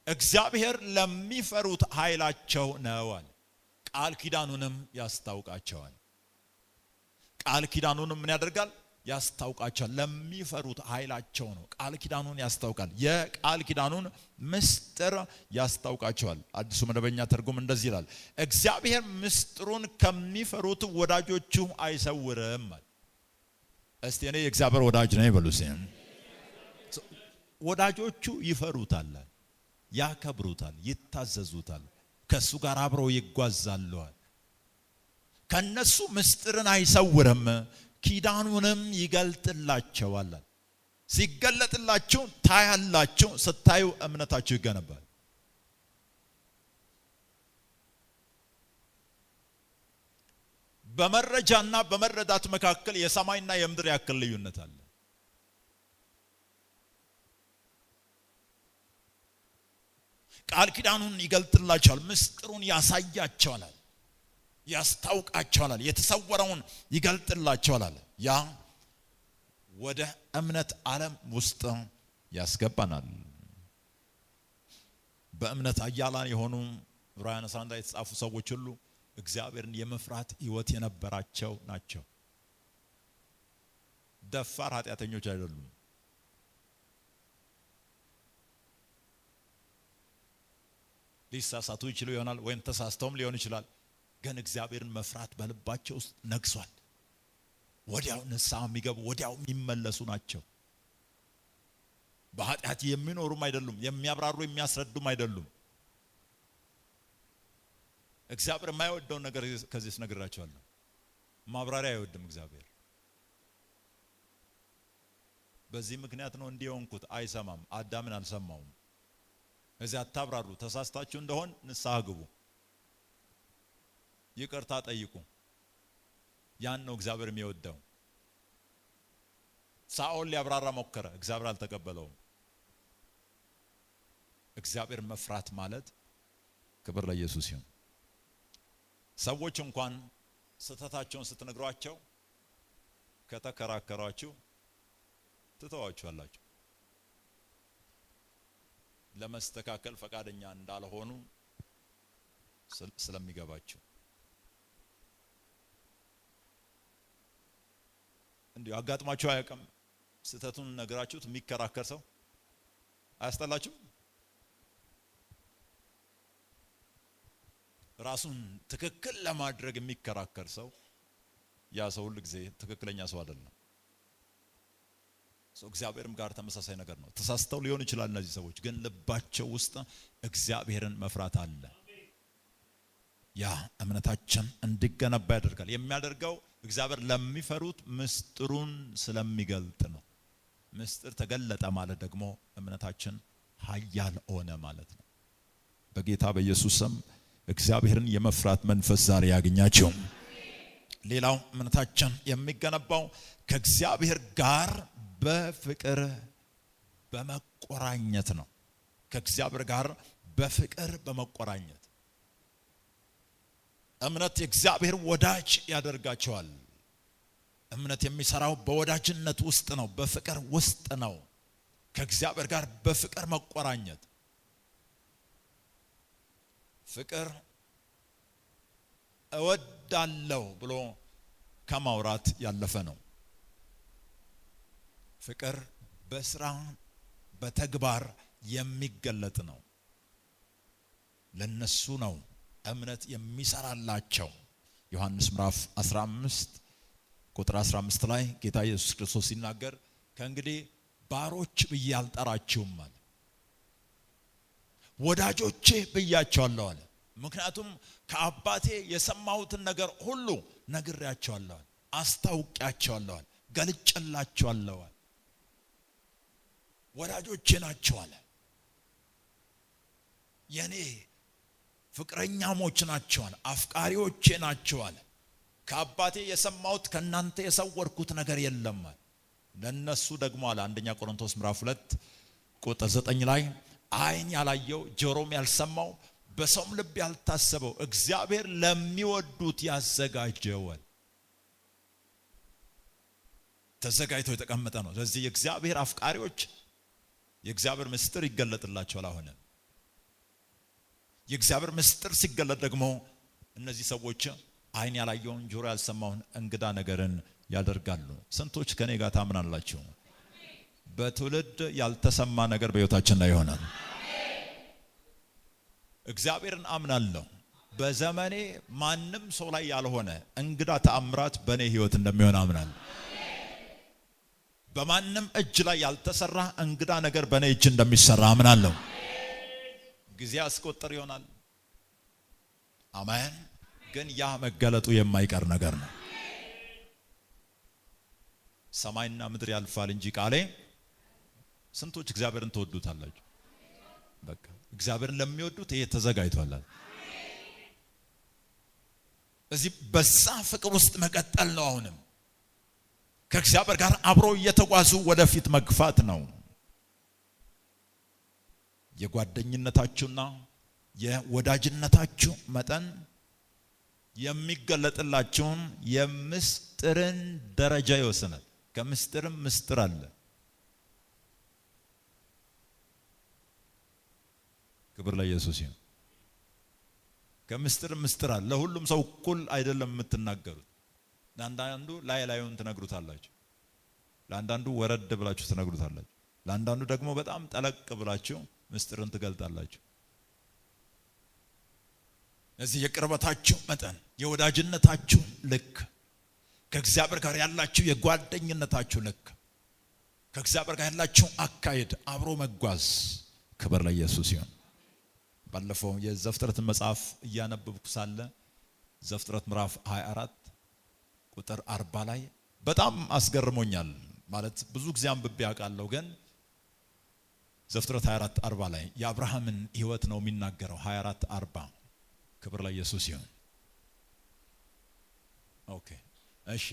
እግዚአብሔር ለሚፈሩት ኃይላቸው ነው አለ። ቃል ኪዳኑንም ያስታውቃቸዋል። ቃል ኪዳኑንም ምን ያደርጋል? ያስታውቃቸዋል። ለሚፈሩት ኃይላቸው ነው። ቃል ኪዳኑን ያስታውቃል። የቃል ኪዳኑን ምስጢር ያስታውቃቸዋል። አዲሱ መደበኛ ትርጉም እንደዚህ ይላል፣ እግዚአብሔር ምስጢሩን ከሚፈሩት ወዳጆቹ አይሰውርም። እስቲ እኔ የእግዚአብሔር ወዳጅ ነኝ በሉ። ወዳጆቹ ይፈሩታል፣ ያከብሩታል፣ ይታዘዙታል፣ ከሱ ጋር አብረው ይጓዛሉ። ከነሱ ምስጢርን አይሰውርም፣ ኪዳኑንም ይገልጥላቸዋል። ሲገለጥላችሁ ታያላችሁ። ስታዩ እምነታችሁ ይገነባል። በመረጃና በመረዳት መካከል የሰማይና የምድር ያክል ልዩነት አለ። ቃል ኪዳኑን ይገልጥላቸዋል፣ ምስጢሩን ያሳያቸዋል፣ ያስታውቃቸዋል፣ የተሰወረውን ይገልጥላቸዋል። ያ ወደ እምነት ዓለም ውስጥ ያስገባናል። በእምነት አያላን የሆኑ ዕብራውያን 11 ላይ የተጻፉ ሰዎች ሁሉ እግዚአብሔርን የመፍራት ሕይወት የነበራቸው ናቸው። ደፋር ኃጢአተኞች አይደሉም። ሊሳሳቱ ይችሉ ይሆናል ወይም ተሳስተውም ሊሆን ይችላል። ግን እግዚአብሔርን መፍራት በልባቸው ውስጥ ነግሷል። ወዲያው ንስሐ የሚገቡ ወዲያው የሚመለሱ ናቸው። በኃጢአት የሚኖሩም አይደሉም፣ የሚያብራሩ የሚያስረዱም አይደሉም። እግዚአብሔር የማይወደውን ነገር ከዚህ ነግራቸዋለሁ። ማብራሪያ አይወድም እግዚአብሔር። በዚህ ምክንያት ነው እንዲሆንኩት አይሰማም። አዳምን አልሰማውም። እዚያ አታብራሩ። ተሳስታችሁ እንደሆን ንስሐ ግቡ፣ ይቅርታ ጠይቁ። ያን ነው እግዚአብሔር የሚወደው። ሳኦል ሊያብራራ ሞከረ፣ እግዚአብሔር አልተቀበለውም። እግዚአብሔር መፍራት ማለት ክብር ለኢየሱስ ይሁን። ሰዎች እንኳን ስተታቸውን ስትነግሯቸው ከተከራከሯችሁ ትተዋችኋላችሁ። ለመስተካከል ፈቃደኛ እንዳልሆኑ ስለሚገባቸው እንዲሁ አጋጥማችሁ አያውቅም? ስተቱን ነግራችሁት የሚከራከር ሰው አያስጠላችሁ? ራሱን ትክክል ለማድረግ የሚከራከር ሰው ያ ሰው ሁሉ ጊዜ ትክክለኛ ሰው አይደለም። እግዚአብሔርም ጋር ተመሳሳይ ነገር ነው። ተሳስተው ሊሆን ይችላል እነዚህ ሰዎች፣ ግን ልባቸው ውስጥ እግዚአብሔርን መፍራት አለ። ያ እምነታችን እንዲገነባ ያደርጋል። የሚያደርገው እግዚአብሔር ለሚፈሩት ምስጢሩን ስለሚገልጥ ነው። ምስጢር ተገለጠ ማለት ደግሞ እምነታችን ኃያል ሆነ ማለት ነው። በጌታ በኢየሱስ ስም እግዚአብሔርን የመፍራት መንፈስ ዛሬ ያገኛቸው። ሌላው እምነታችን የሚገነባው ከእግዚአብሔር ጋር በፍቅር በመቆራኘት ነው። ከእግዚአብሔር ጋር በፍቅር በመቆራኘት እምነት የእግዚአብሔር ወዳጅ ያደርጋቸዋል። እምነት የሚሰራው በወዳጅነት ውስጥ ነው፣ በፍቅር ውስጥ ነው። ከእግዚአብሔር ጋር በፍቅር መቆራኘት ፍቅር እወዳለሁ ብሎ ከማውራት ያለፈ ነው። ፍቅር በስራ በተግባር የሚገለጥ ነው። ለነሱ ነው እምነት የሚሰራላቸው። ዮሐንስ ምዕራፍ 15 ቁጥር 15 ላይ ጌታ ኢየሱስ ክርስቶስ ሲናገር ከእንግዲህ ባሮች ብዬ አልጠራችሁም አለ፣ ወዳጆቼ ብያቸዋለሁ አለ። ምክንያቱም ከአባቴ የሰማሁትን ነገር ሁሉ ነግሬያቸዋለሁ፣ አስታውቂያቸዋለሁ፣ ገልጬላቸዋለሁ። ወዳጆቼ ናቸው አለ። የኔ ፍቅረኛሞች ናቸው አለ። አፍቃሪዎቼ ናቸው አለ። ከአባቴ የሰማሁት ከናንተ የሰወርኩት ነገር የለም አለ። ለነሱ ደግሞ አለ አንደኛ ቆሮንቶስ ምዕራፍ 2 ቁጥር 9 ላይ ዓይን ያላየው ጆሮም ያልሰማው በሰውም ልብ ያልታሰበው እግዚአብሔር ለሚወዱት ያዘጋጀው ተዘጋጅቶ የተቀመጠ ነው። ስለዚህ የእግዚአብሔር አፍቃሪዎች የእግዚአብሔር ምስጢር ይገለጥላቸዋል። አሁን የእግዚአብሔር ምስጢር ሲገለጥ ደግሞ እነዚህ ሰዎች ዓይን ያላየውን ጆሮ ያልሰማውን እንግዳ ነገርን ያደርጋሉ። ስንቶች ከኔ ጋር ታምናላችሁ? በትውልድ ያልተሰማ ነገር በሕይወታችን ላይ ይሆናል። እግዚአብሔርን አምናለሁ። በዘመኔ ማንም ሰው ላይ ያልሆነ እንግዳ ተአምራት በኔ ሕይወት እንደሚሆን አምናለሁ። በማንም እጅ ላይ ያልተሰራ እንግዳ ነገር በኔ እጅ እንደሚሰራ አምናለሁ። ጊዜ አስቆጥር ይሆናል። አሜን። ግን ያ መገለጡ የማይቀር ነገር ነው። ሰማይና ምድር ያልፋል እንጂ ቃሌ። ስንቶች እግዚአብሔርን ተወዱታላችሁ? በቃ እግዚአብሔርን ለሚወዱት ይሄ ተዘጋጅቷል። እዚህ በዛ ፍቅር ውስጥ መቀጠል ነው። አሁንም ከእግዚአብሔር ጋር አብሮ እየተጓዙ ወደፊት መግፋት ነው። የጓደኝነታችሁና የወዳጅነታችሁ መጠን የሚገለጥላችሁን የምስጢርን ደረጃ ይወስናል። ከምስጢርም ምስጢር አለ። ክብር ለኢየሱስ ይሁን። ከምስጢርም ምስጢር አለ። ለሁሉም ሰው እኩል አይደለም የምትናገሩት። ለአንዳንዱ ላዩን ትነግሩታላችሁ፣ ለአንዳንዱ ወረድ ብላችሁ ትነግሩታላችሁ፣ ለአንዳንዱ ደግሞ በጣም ጠለቅ ብላችሁ ምስጢርን ትገልጣላችሁ። እዚህ የቅርበታችሁ መጠን የወዳጅነታችሁ ልክ ከእግዚአብሔር ጋር ያላችሁ የጓደኝነታችሁ ልክ ከእግዚአብሔር ጋር ያላችሁ አካሄድ አብሮ መጓዝ። ክብር ለኢየሱስ ይሁን። ባለፈው የዘፍጥረት መጽሐፍ እያነበብኩ ሳለ ዘፍጥረት ምዕራፍ 24 ቁጥር 40 ላይ በጣም አስገርሞኛል። ማለት ብዙ ጊዜ አንብቤ ያውቃለሁ፣ ግን ዘፍጥረት 24 40 ላይ የአብርሃምን ሕይወት ነው የሚናገረው። 24 40 ክብር ለኢየሱስ ይሁን። ኦኬ እሺ፣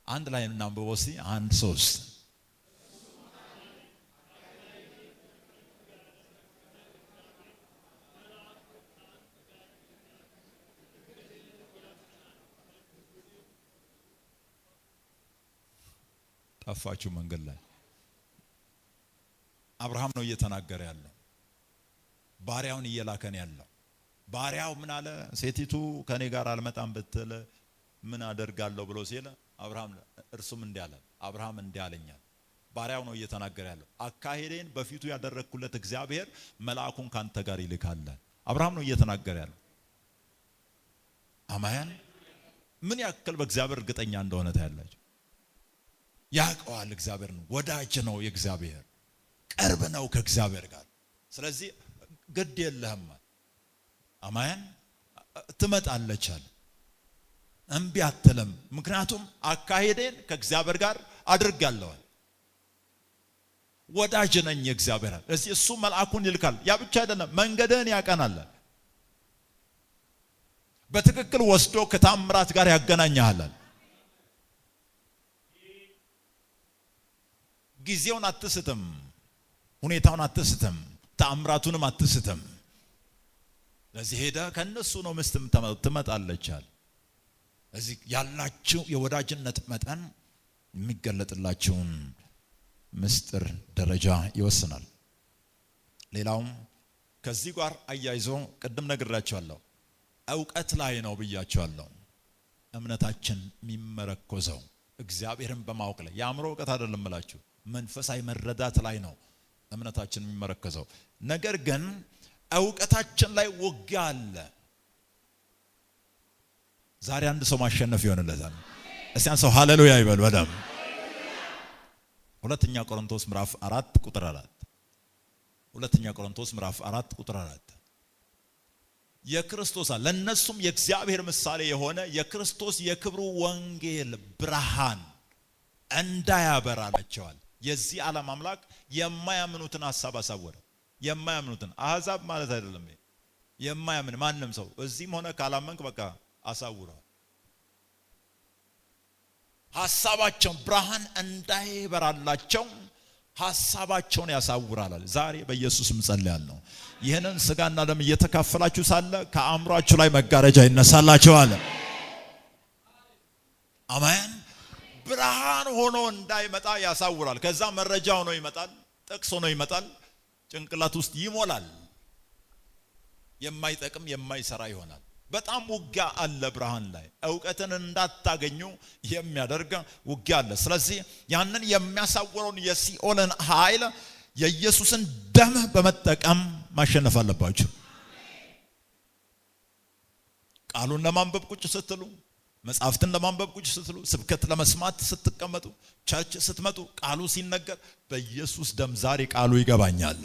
አንድ ላይ እናንብበው እስቲ። 1 3 ጠፋችሁ መንገድ ላይ። አብርሃም ነው እየተናገረ ያለው፣ ባሪያውን እየላከን ያለው። ባሪያው ምን አለ? ሴቲቱ ከኔ ጋር አልመጣም ብትል ምን አደርጋለሁ ብሎ ሲል አብርሃም እርሱም እንዲህ አለ፣ አብርሃም እንዲህ አለኛል። ባሪያው ነው እየተናገረ ያለው። አካሄዴን በፊቱ ያደረግኩለት እግዚአብሔር መልአኩን ካንተ ጋር ይልካል። አብርሃም ነው እየተናገረ ያለው። አማያን ምን ያክል በእግዚአብሔር እርግጠኛ እንደሆነ ታያላችሁ። ያውቀዋል። እግዚአብሔር ነው፣ ወዳጅ ነው፣ የእግዚአብሔር ቅርብ ነው ከእግዚአብሔር ጋር። ስለዚህ ግድ የለህም። አማያን ትመጣለች አለ፣ እምቢ አትልም። ምክንያቱም አካሄዴን ከእግዚአብሔር ጋር አድርጋለሁ። ወዳጅ ነኝ የእግዚአብሔር። ስለዚህ እሱ መልአኩን ይልካል። ያ ብቻ አይደለም፣ መንገድህን ያቀናል። በትክክል ወስዶ ከታምራት ጋር ያገናኛል። ጊዜውን አትስትም፣ ሁኔታውን አትስትም፣ ታምራቱንም አትስትም። ለዚህ ሄደ ከነሱ ነው ምስት ትመጣለች አለ። እዚህ ያላችሁ የወዳጅነት መጠን የሚገለጥላችሁን ምስጢር ደረጃ ይወስናል። ሌላውም ከዚህ ጋር አያይዞ ቅድም ነግራችኋለሁ ዕውቀት ላይ ነው ብያችኋለሁ። እምነታችን የሚመረኮዘው እግዚአብሔርን በማወቅ ላይ የአእምሮ ዕውቀት አይደለም እላችሁ መንፈሳዊ መረዳት ላይ ነው እምነታችን የሚመረኮዘው። ነገር ግን ዕውቀታችን ላይ ውጊያ አለ። ዛሬ አንድ ሰው ማሸነፍ ይሆንለታል። እስቲ አንድ ሰው ሃሌሉያ ይበል በደም። ሁለተኛ ቆሮንቶስ ምዕራፍ 4 ቁጥር 4 ሁለተኛ ቆሮንቶስ ምዕራፍ 4 ቁጥር 4 የክርስቶስ ለነሱም የእግዚአብሔር ምሳሌ የሆነ የክርስቶስ የክብሩ ወንጌል ብርሃን እንዳያበራላቸዋል። የዚህ ዓለም አምላክ የማያምኑትን ሐሳብ አሳወረ። የማያምኑትን አሕዛብ ማለት አይደለም። የማያምን ማንም ሰው እዚህም ሆነ ካላመንክ በቃ አሳውረዋል። ሐሳባቸውን ብርሃን እንዳይበራላቸው ሐሳባቸውን ያሳውራል። ዛሬ በኢየሱስም ጸልያለሁ ይሄንን ስጋና ደም እየተካፈላችሁ ሳለ ከአእምሯችሁ ላይ መጋረጃ ይነሳላችኋል። አሜን። ብርሃን ሆኖ እንዳይመጣ ያሳውራል። ከዛ መረጃ ሆኖ ይመጣል፣ ጥቅስ ሆኖ ይመጣል፣ ጭንቅላት ውስጥ ይሞላል። የማይጠቅም የማይሰራ ይሆናል። በጣም ውጊያ አለ ብርሃን ላይ። ዕውቀትን እንዳታገኙ የሚያደርግ ውጊያ አለ። ስለዚህ ያንን የሚያሳውረውን የሲኦልን ኃይል የኢየሱስን ደም በመጠቀም ማሸነፍ አለባችሁ። ቃሉን ለማንበብ ቁጭ ስትሉ፣ መጽሐፍትን ለማንበብ ቁጭ ስትሉ፣ ስብከት ለመስማት ስትቀመጡ፣ ቸርች ስትመጡ ቃሉ ሲነገር በኢየሱስ ደም ዛሬ ቃሉ ይገባኛል።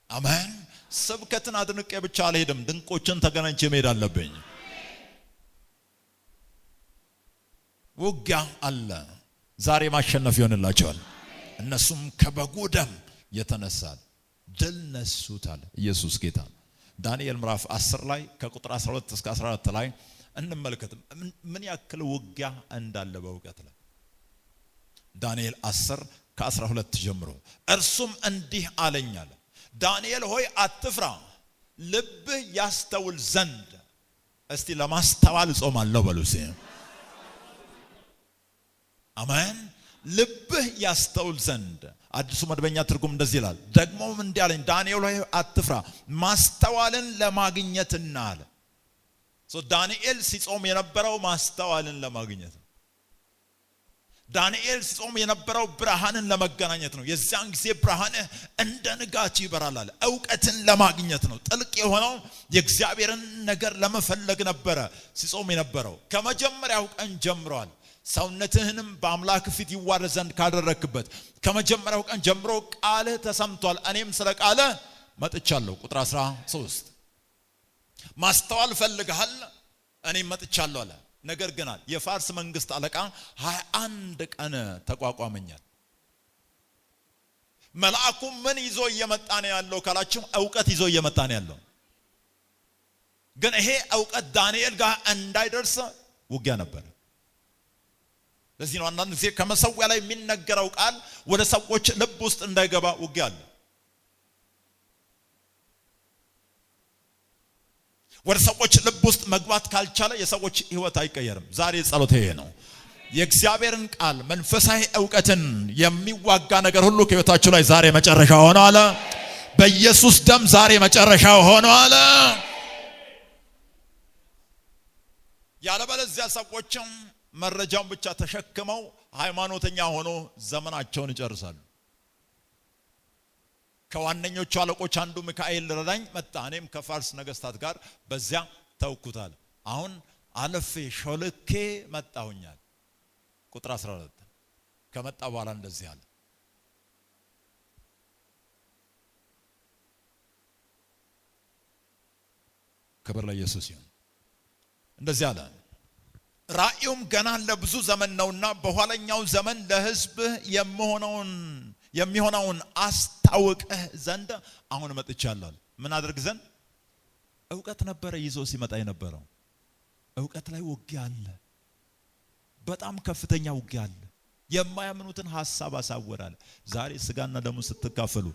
አሜን። ስብከትን አድንቄ ብቻ አልሄድም፣ ድንቆችን ተገናኝቼ መሄድ አለብኝ። ውጊያ አለ። ዛሬ ማሸነፍ ይሆንላቸዋል። እነሱም ከበጉ ደም የተነሳ ድል ነሱታል። ኢየሱስ ጌታ። ዳንኤል ምዕራፍ 10 ላይ ከቁጥር 12 እስከ 14 ላይ እንመልከት ምን ያክል ውጊያ እንዳለ በእውቀት ላይ። ዳንኤል 10 ከ12 ጀምሮ እርሱም እንዲህ አለኝ አለ፣ ዳንኤል ሆይ አትፍራ፣ ልብህ ያስተውል ዘንድ። እስቲ ለማስተዋል ጾማለሁ በሉሲ። አሜን። ልብህ ያስተውል ዘንድ። አዲሱ መደበኛ ትርጉም እንደዚህ ይላል፣ ደግሞም እንዲህ አለኝ ዳንኤል ሆይ አትፍራ ማስተዋልን ለማግኘትና አለ። ዳንኤል ሲጾም የነበረው ማስተዋልን ለማግኘት ነው። ዳንኤል ሲጾም የነበረው ብርሃንን ለመገናኘት ነው። የዚያን ጊዜ ብርሃንህ እንደ ንጋት ይበራል አለ። ዕውቀትን ለማግኘት ነው። ጥልቅ የሆነው የእግዚአብሔርን ነገር ለመፈለግ ነበረ ሲጾም የነበረው። ከመጀመሪያው ቀን ጀምሯል። ሰውነትህንም በአምላክ ፊት ይዋረድ ዘንድ ካደረክበት ከመጀመሪያው ቀን ጀምሮ ቃልህ ተሰምቷል፣ እኔም ስለ ቃልህ መጥቻለሁ። ቁጥር 13 ማስተዋል ፈልገሃል፣ እኔም መጥቻለሁ አለ። ነገር ግን የፋርስ መንግስት አለቃ 21 ቀን ተቋቋመኛል። መልአኩ ምን ይዞ እየመጣ ነው ያለው ካላችሁ ዕውቀት ይዞ እየመጣ ነው ያለው። ግን ይሄ ዕውቀት ዳንኤል ጋር እንዳይደርስ ውጊያ ነበር። ለዚህ ነው አንዳንድ ጊዜ ከመሰዊያ ላይ የሚነገረው ቃል ወደ ሰዎች ልብ ውስጥ እንዳይገባ ውጊያ አለ። ወደ ሰዎች ልብ ውስጥ መግባት ካልቻለ የሰዎች ህይወት አይቀየርም። ዛሬ ጸሎቴ ነው የእግዚአብሔርን ቃል መንፈሳዊ ዕውቀትን የሚዋጋ ነገር ሁሉ ከህይወታችሁ ላይ ዛሬ መጨረሻ ሆኖ አለ። በኢየሱስ ደም ዛሬ መጨረሻ ሆኖ አለ። ያለበለዚያ ሰዎችም መረጃውን ብቻ ተሸክመው ሃይማኖተኛ ሆኖ ዘመናቸውን ይጨርሳሉ። ከዋነኞቹ አለቆች አንዱ ሚካኤል ረዳኝ መጣ፣ እኔም ከፋርስ ነገስታት ጋር በዚያ ተውኩታል። አሁን አለፌ ሾልኬ መጣሁኛል። ቁጥር 12 ከመጣ በኋላ እንደዚህ አለ፣ ክብር ለኢየሱስ ይሁን። እንደዚህ አለ፣ ራእዩም ገና ለብዙ ዘመን ነውና በኋለኛው ዘመን ለሕዝብህ የሚሆነውን አስታውቅህ ዘንድ አሁን መጥቻለሁ። ምን አድርግ ዘንድ? ዕውቀት ነበረ ይዞ ሲመጣ የነበረው። ዕውቀት ላይ ውጊያ አለ፣ በጣም ከፍተኛ ውጊያ አለ። የማያምኑትን ሐሳብ አሳወራል። ዛሬ ስጋና ደሙ ስትካፈሉ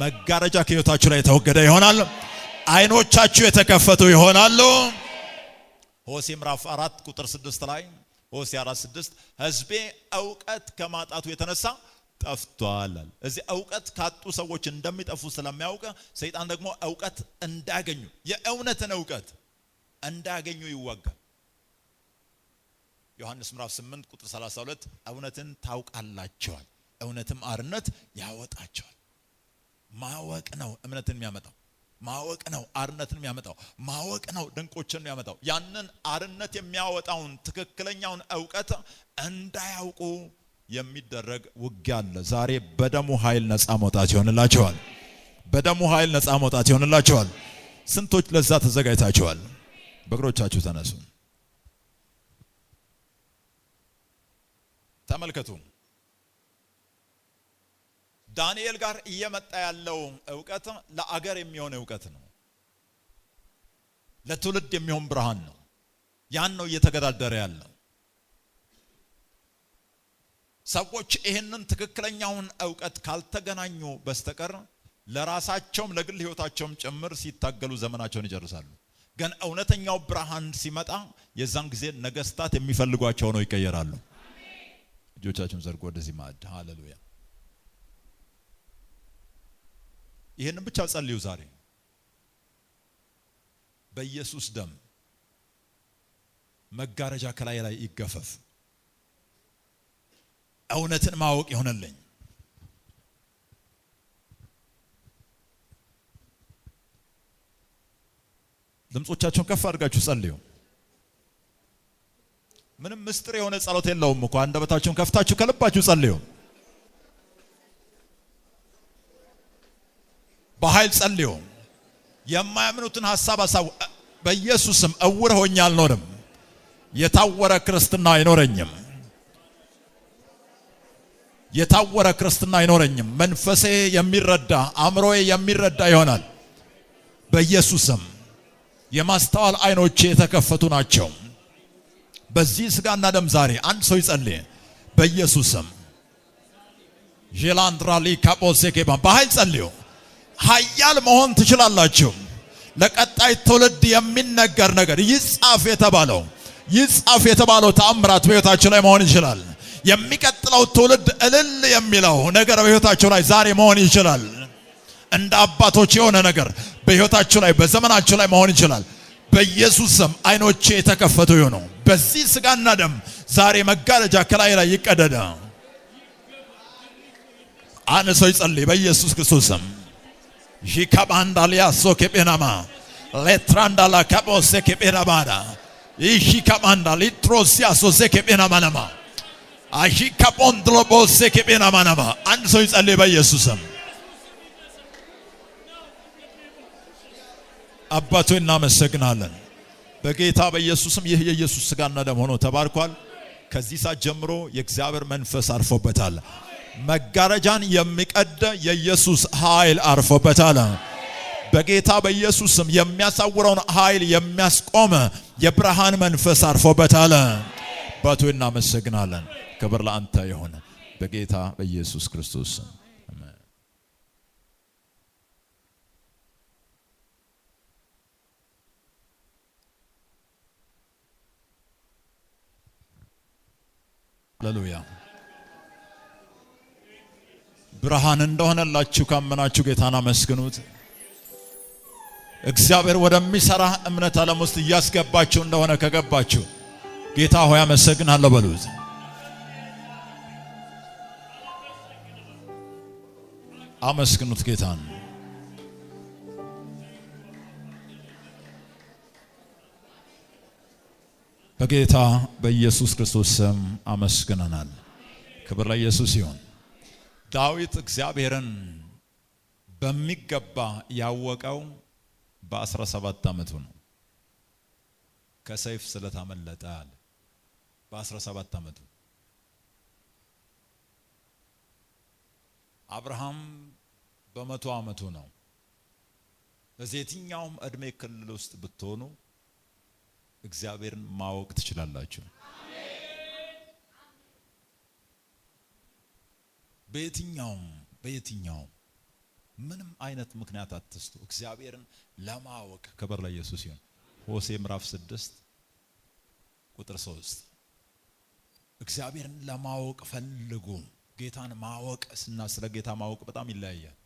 መጋረጃ ከህይወታችሁ ላይ የተወገደ ይሆናል። አይኖቻችሁ የተከፈቱ ይሆናሉ። ሆሴዕ ምዕራፍ 4 ቁጥር 6 ላይ ሆሴዕ 4:6 ሕዝቤ ዕውቀት ከማጣቱ የተነሳ ጠፍቷል። እዚህ ዕውቀት ካጡ ሰዎች እንደሚጠፉ ስለሚያውቅ ሰይጣን ደግሞ ዕውቀት እንዳያገኙ የእውነትን ዕውቀት እንዳያገኙ ይዋጋል። ዮሐንስ ምዕራፍ 8 ቁጥር 32 እውነትን ታውቃላችኋል፣ እውነትም አርነት ያወጣችኋል። ማወቅ ነው እምነትን የሚያመጣው። ማወቅ ነው አርነትን የሚያመጣው። ማወቅ ነው ድንቆችን የሚያመጣው። ያንን አርነት የሚያወጣውን ትክክለኛውን ዕውቀት እንዳያውቁ የሚደረግ ውጊያ አለ። ዛሬ በደሙ ኃይል ነፃ መውጣት ይሆንላችኋል። በደሙ ኃይል ነፃ መውጣት ይሆንላችኋል። ስንቶች ለዛ ተዘጋጅታችኋል? በእግሮቻችሁ ተነሱ። ተመልከቱ። ዳንኤል ጋር እየመጣ ያለው ዕውቀት ለአገር የሚሆን ዕውቀት ነው። ለትውልድ የሚሆን ብርሃን ነው። ያን ነው እየተገዳደረ ያለው። ሰዎች ይህንን ትክክለኛውን ዕውቀት ካልተገናኙ በስተቀር ለራሳቸውም ለግል ሕይወታቸውም ጭምር ሲታገሉ ዘመናቸውን ይጨርሳሉ። ግን እውነተኛው ብርሃን ሲመጣ የዛን ጊዜ ነገስታት የሚፈልጓቸው ነው ይቀየራሉ። እጆቻችሁን ዘርጉ ወደዚህ ማዕድ። ሃሌሉያ። ይሄንን ብቻ ጸልዩ ዛሬ በኢየሱስ ደም መጋረጃ ከላይ ላይ ይገፈፍ። እውነትን ማወቅ ይሆንልኝ። ድምጾቻችሁን ከፍ አድርጋችሁ ጸልዩ። ምንም ምስጢር የሆነ ጸሎት የለውም እኮ። አንደበታችሁን ከፍታችሁ ከልባችሁ ጸልዩ። በኃይል ጸልዩ። የማያምኑትን ሐሳብ በኢየሱስም እውር ሆኜ አልኖርም። የታወረ ክርስትና አይኖረኝም። የታወረ ክርስትና አይኖረኝም። መንፈሴ የሚረዳ አእምሮዬ የሚረዳ ይሆናል። በኢየሱስም የማስተዋል አይኖቼ የተከፈቱ ናቸው። በዚህ ስጋና ደም ዛሬ አንድ ሰው ይጸልይ። በኢየሱስም ጄላንድራሊ ካፖሴኬባ በኃይል ጸልዩ። ኃያል መሆን ትችላላችሁ። ለቀጣይ ትውልድ የሚነገር ነገር ይጻፍ የተባለው ተአምራት በሕይወታችሁ ላይ መሆን ይችላል። የሚቀጥለው ትውልድ እልል የሚለው ነገር በሕይወታችሁ ላይ ዛሬ መሆን ይችላል። እንደ አባቶች የሆነ ነገር በሕይወታችሁ ላይ በዘመናችሁ ላይ መሆን ይችላል። በኢየሱስ ስም አይኖቼ የተከፈቱ ይሁኑ። በዚህ ስጋና ደም ዛሬ መጋረጃ ከላይ ላይ ይቀደደ። አንድ ሰው ይጸልይ በኢየሱስ ክርስቶስ ስም። ጂካባንዳሊያ ሶኬቤናማ ሌትራንዳላ ካቦሴ ኬቤናባዳ ይጂካባንዳ ሊትሮሲያ ሶሴኬቤናማናማ አጂካቦንድሎቦሴ ኬቤናማናማ አንድ ሰው ይጸልይ በኢየሱስ ስም። አባቶ እናመሰግናለን። በጌታ በኢየሱስም ይህ የኢየሱስ ስጋና ደም ሆኖ ተባርኳል። ከዚህ ሰዓት ጀምሮ የእግዚአብሔር መንፈስ አርፎበታል። መጋረጃን የሚቀድ የኢየሱስ ኃይል አርፎበታል። በጌታ በኢየሱስም የሚያሳውረውን ኃይል የሚያስቆም የብርሃን መንፈስ አርፎበታል። አባቶ እናመሰግናለን። ክብር ለአንተ ይሁን በጌታ በኢየሱስ ክርስቶስ። ሃሌሉያ። ብርሃን እንደሆነላችሁ ካመናችሁ ጌታን አመስግኑት። እግዚአብሔር ወደሚሰራ እምነት ዓለም ውስጥ እያስገባችሁ እንደሆነ ከገባችሁ ጌታ ሆይ አመሰግናለሁ በሉት። አመስግኑት ጌታን። በጌታ በኢየሱስ ክርስቶስ ስም አመስግነናል። ክብር ለኢየሱስ ይሁን። ዳዊት እግዚአብሔርን በሚገባ ያወቀው በ17 ዓመቱ ነው። ከሰይፍ ስለታመለጠ አለ። በ17 ዓመቱ አብርሃም በ100 ዓመቱ ነው። በዚህ የትኛውም እድሜ ክልል ውስጥ ብትሆኑ እግዚአብሔርን ማወቅ ትችላላችሁ። በየትኛውም ምንም አይነት ምክንያት አትስጡ። እግዚአብሔርን ለማወቅ ክብር ለኢየሱስ ይሁን። ሆሴዕ ምዕራፍ 6 ቁጥር 3 እግዚአብሔርን ለማወቅ ፈልጉ ጌታን ማወቅና ስለ ጌታ ማወቅ በጣም ይለያያል።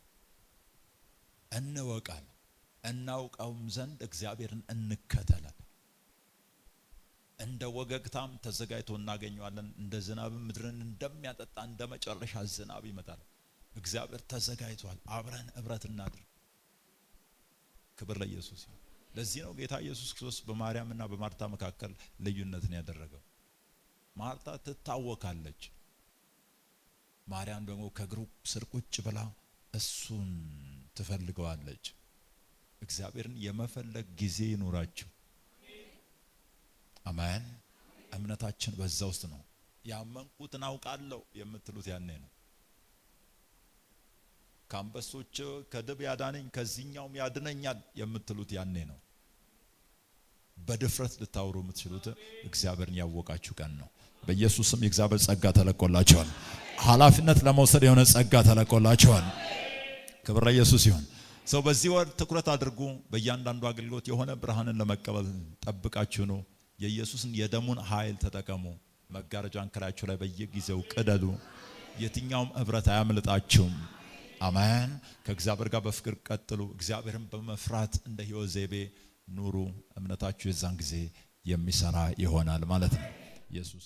እንወቃለን፣ እናውቀውም ዘንድ እግዚአብሔርን እንከተላለን። እንደ ወገግታም ተዘጋጅቶ እናገኘዋለን። እንደ ዝናብ ምድርን እንደሚያጠጣ እንደ መጨረሻ ዝናብ ይመጣል። እግዚአብሔር ተዘጋጅቷል። አብረን ህብረት እናድርግ። ክብር ለኢየሱስ ይሁን። ለዚህ ነው ጌታ ኢየሱስ ክርስቶስ በማርያምና በማርታ መካከል ልዩነትን ያደረገው። ማርታ ትታወካለች፣ ማርያም ደግሞ ከእግሩ ስር ቁጭ ብላ እሱን ትፈልገዋለች። እግዚአብሔርን የመፈለግ ጊዜ ይኑራችሁ። አሜን። እምነታችን በዛ ውስጥ ነው። ያመንኩትን አውቃለሁ የምትሉት ያኔ ነው። ከአንበሶች ከድብ ያዳነኝ ከዚህኛውም ያድነኛል የምትሉት ያኔ ነው። በድፍረት ልታወሩ የምትችሉት እግዚአብሔርን ያወቃችሁ ቀን ነው። በኢየሱስም የእግዚአብሔር ጸጋ ተለቆላችኋል። ኃላፊነት ለመውሰድ የሆነ ጸጋ ተለቆላችኋል። ክብር ለኢየሱስ ይሁን። ሰው በዚህ ወር ትኩረት አድርጉ። በእያንዳንዱ አገልግሎት የሆነ ብርሃንን ለመቀበል ጠብቃችሁ ነው። የኢየሱስን የደሙን ኃይል ተጠቀሙ። መጋረጃን ከላያችሁ ላይ በየጊዜው ቅደዱ። የትኛውም ህብረት አያምልጣችሁም። አሜን። ከእግዚአብሔር ጋር በፍቅር ቀጥሉ። እግዚአብሔርን በመፍራት እንደ ሕይወት ዘይቤ ኑሩ። እምነታችሁ የዛን ጊዜ የሚሰራ ይሆናል ማለት ነው። ኢየሱስ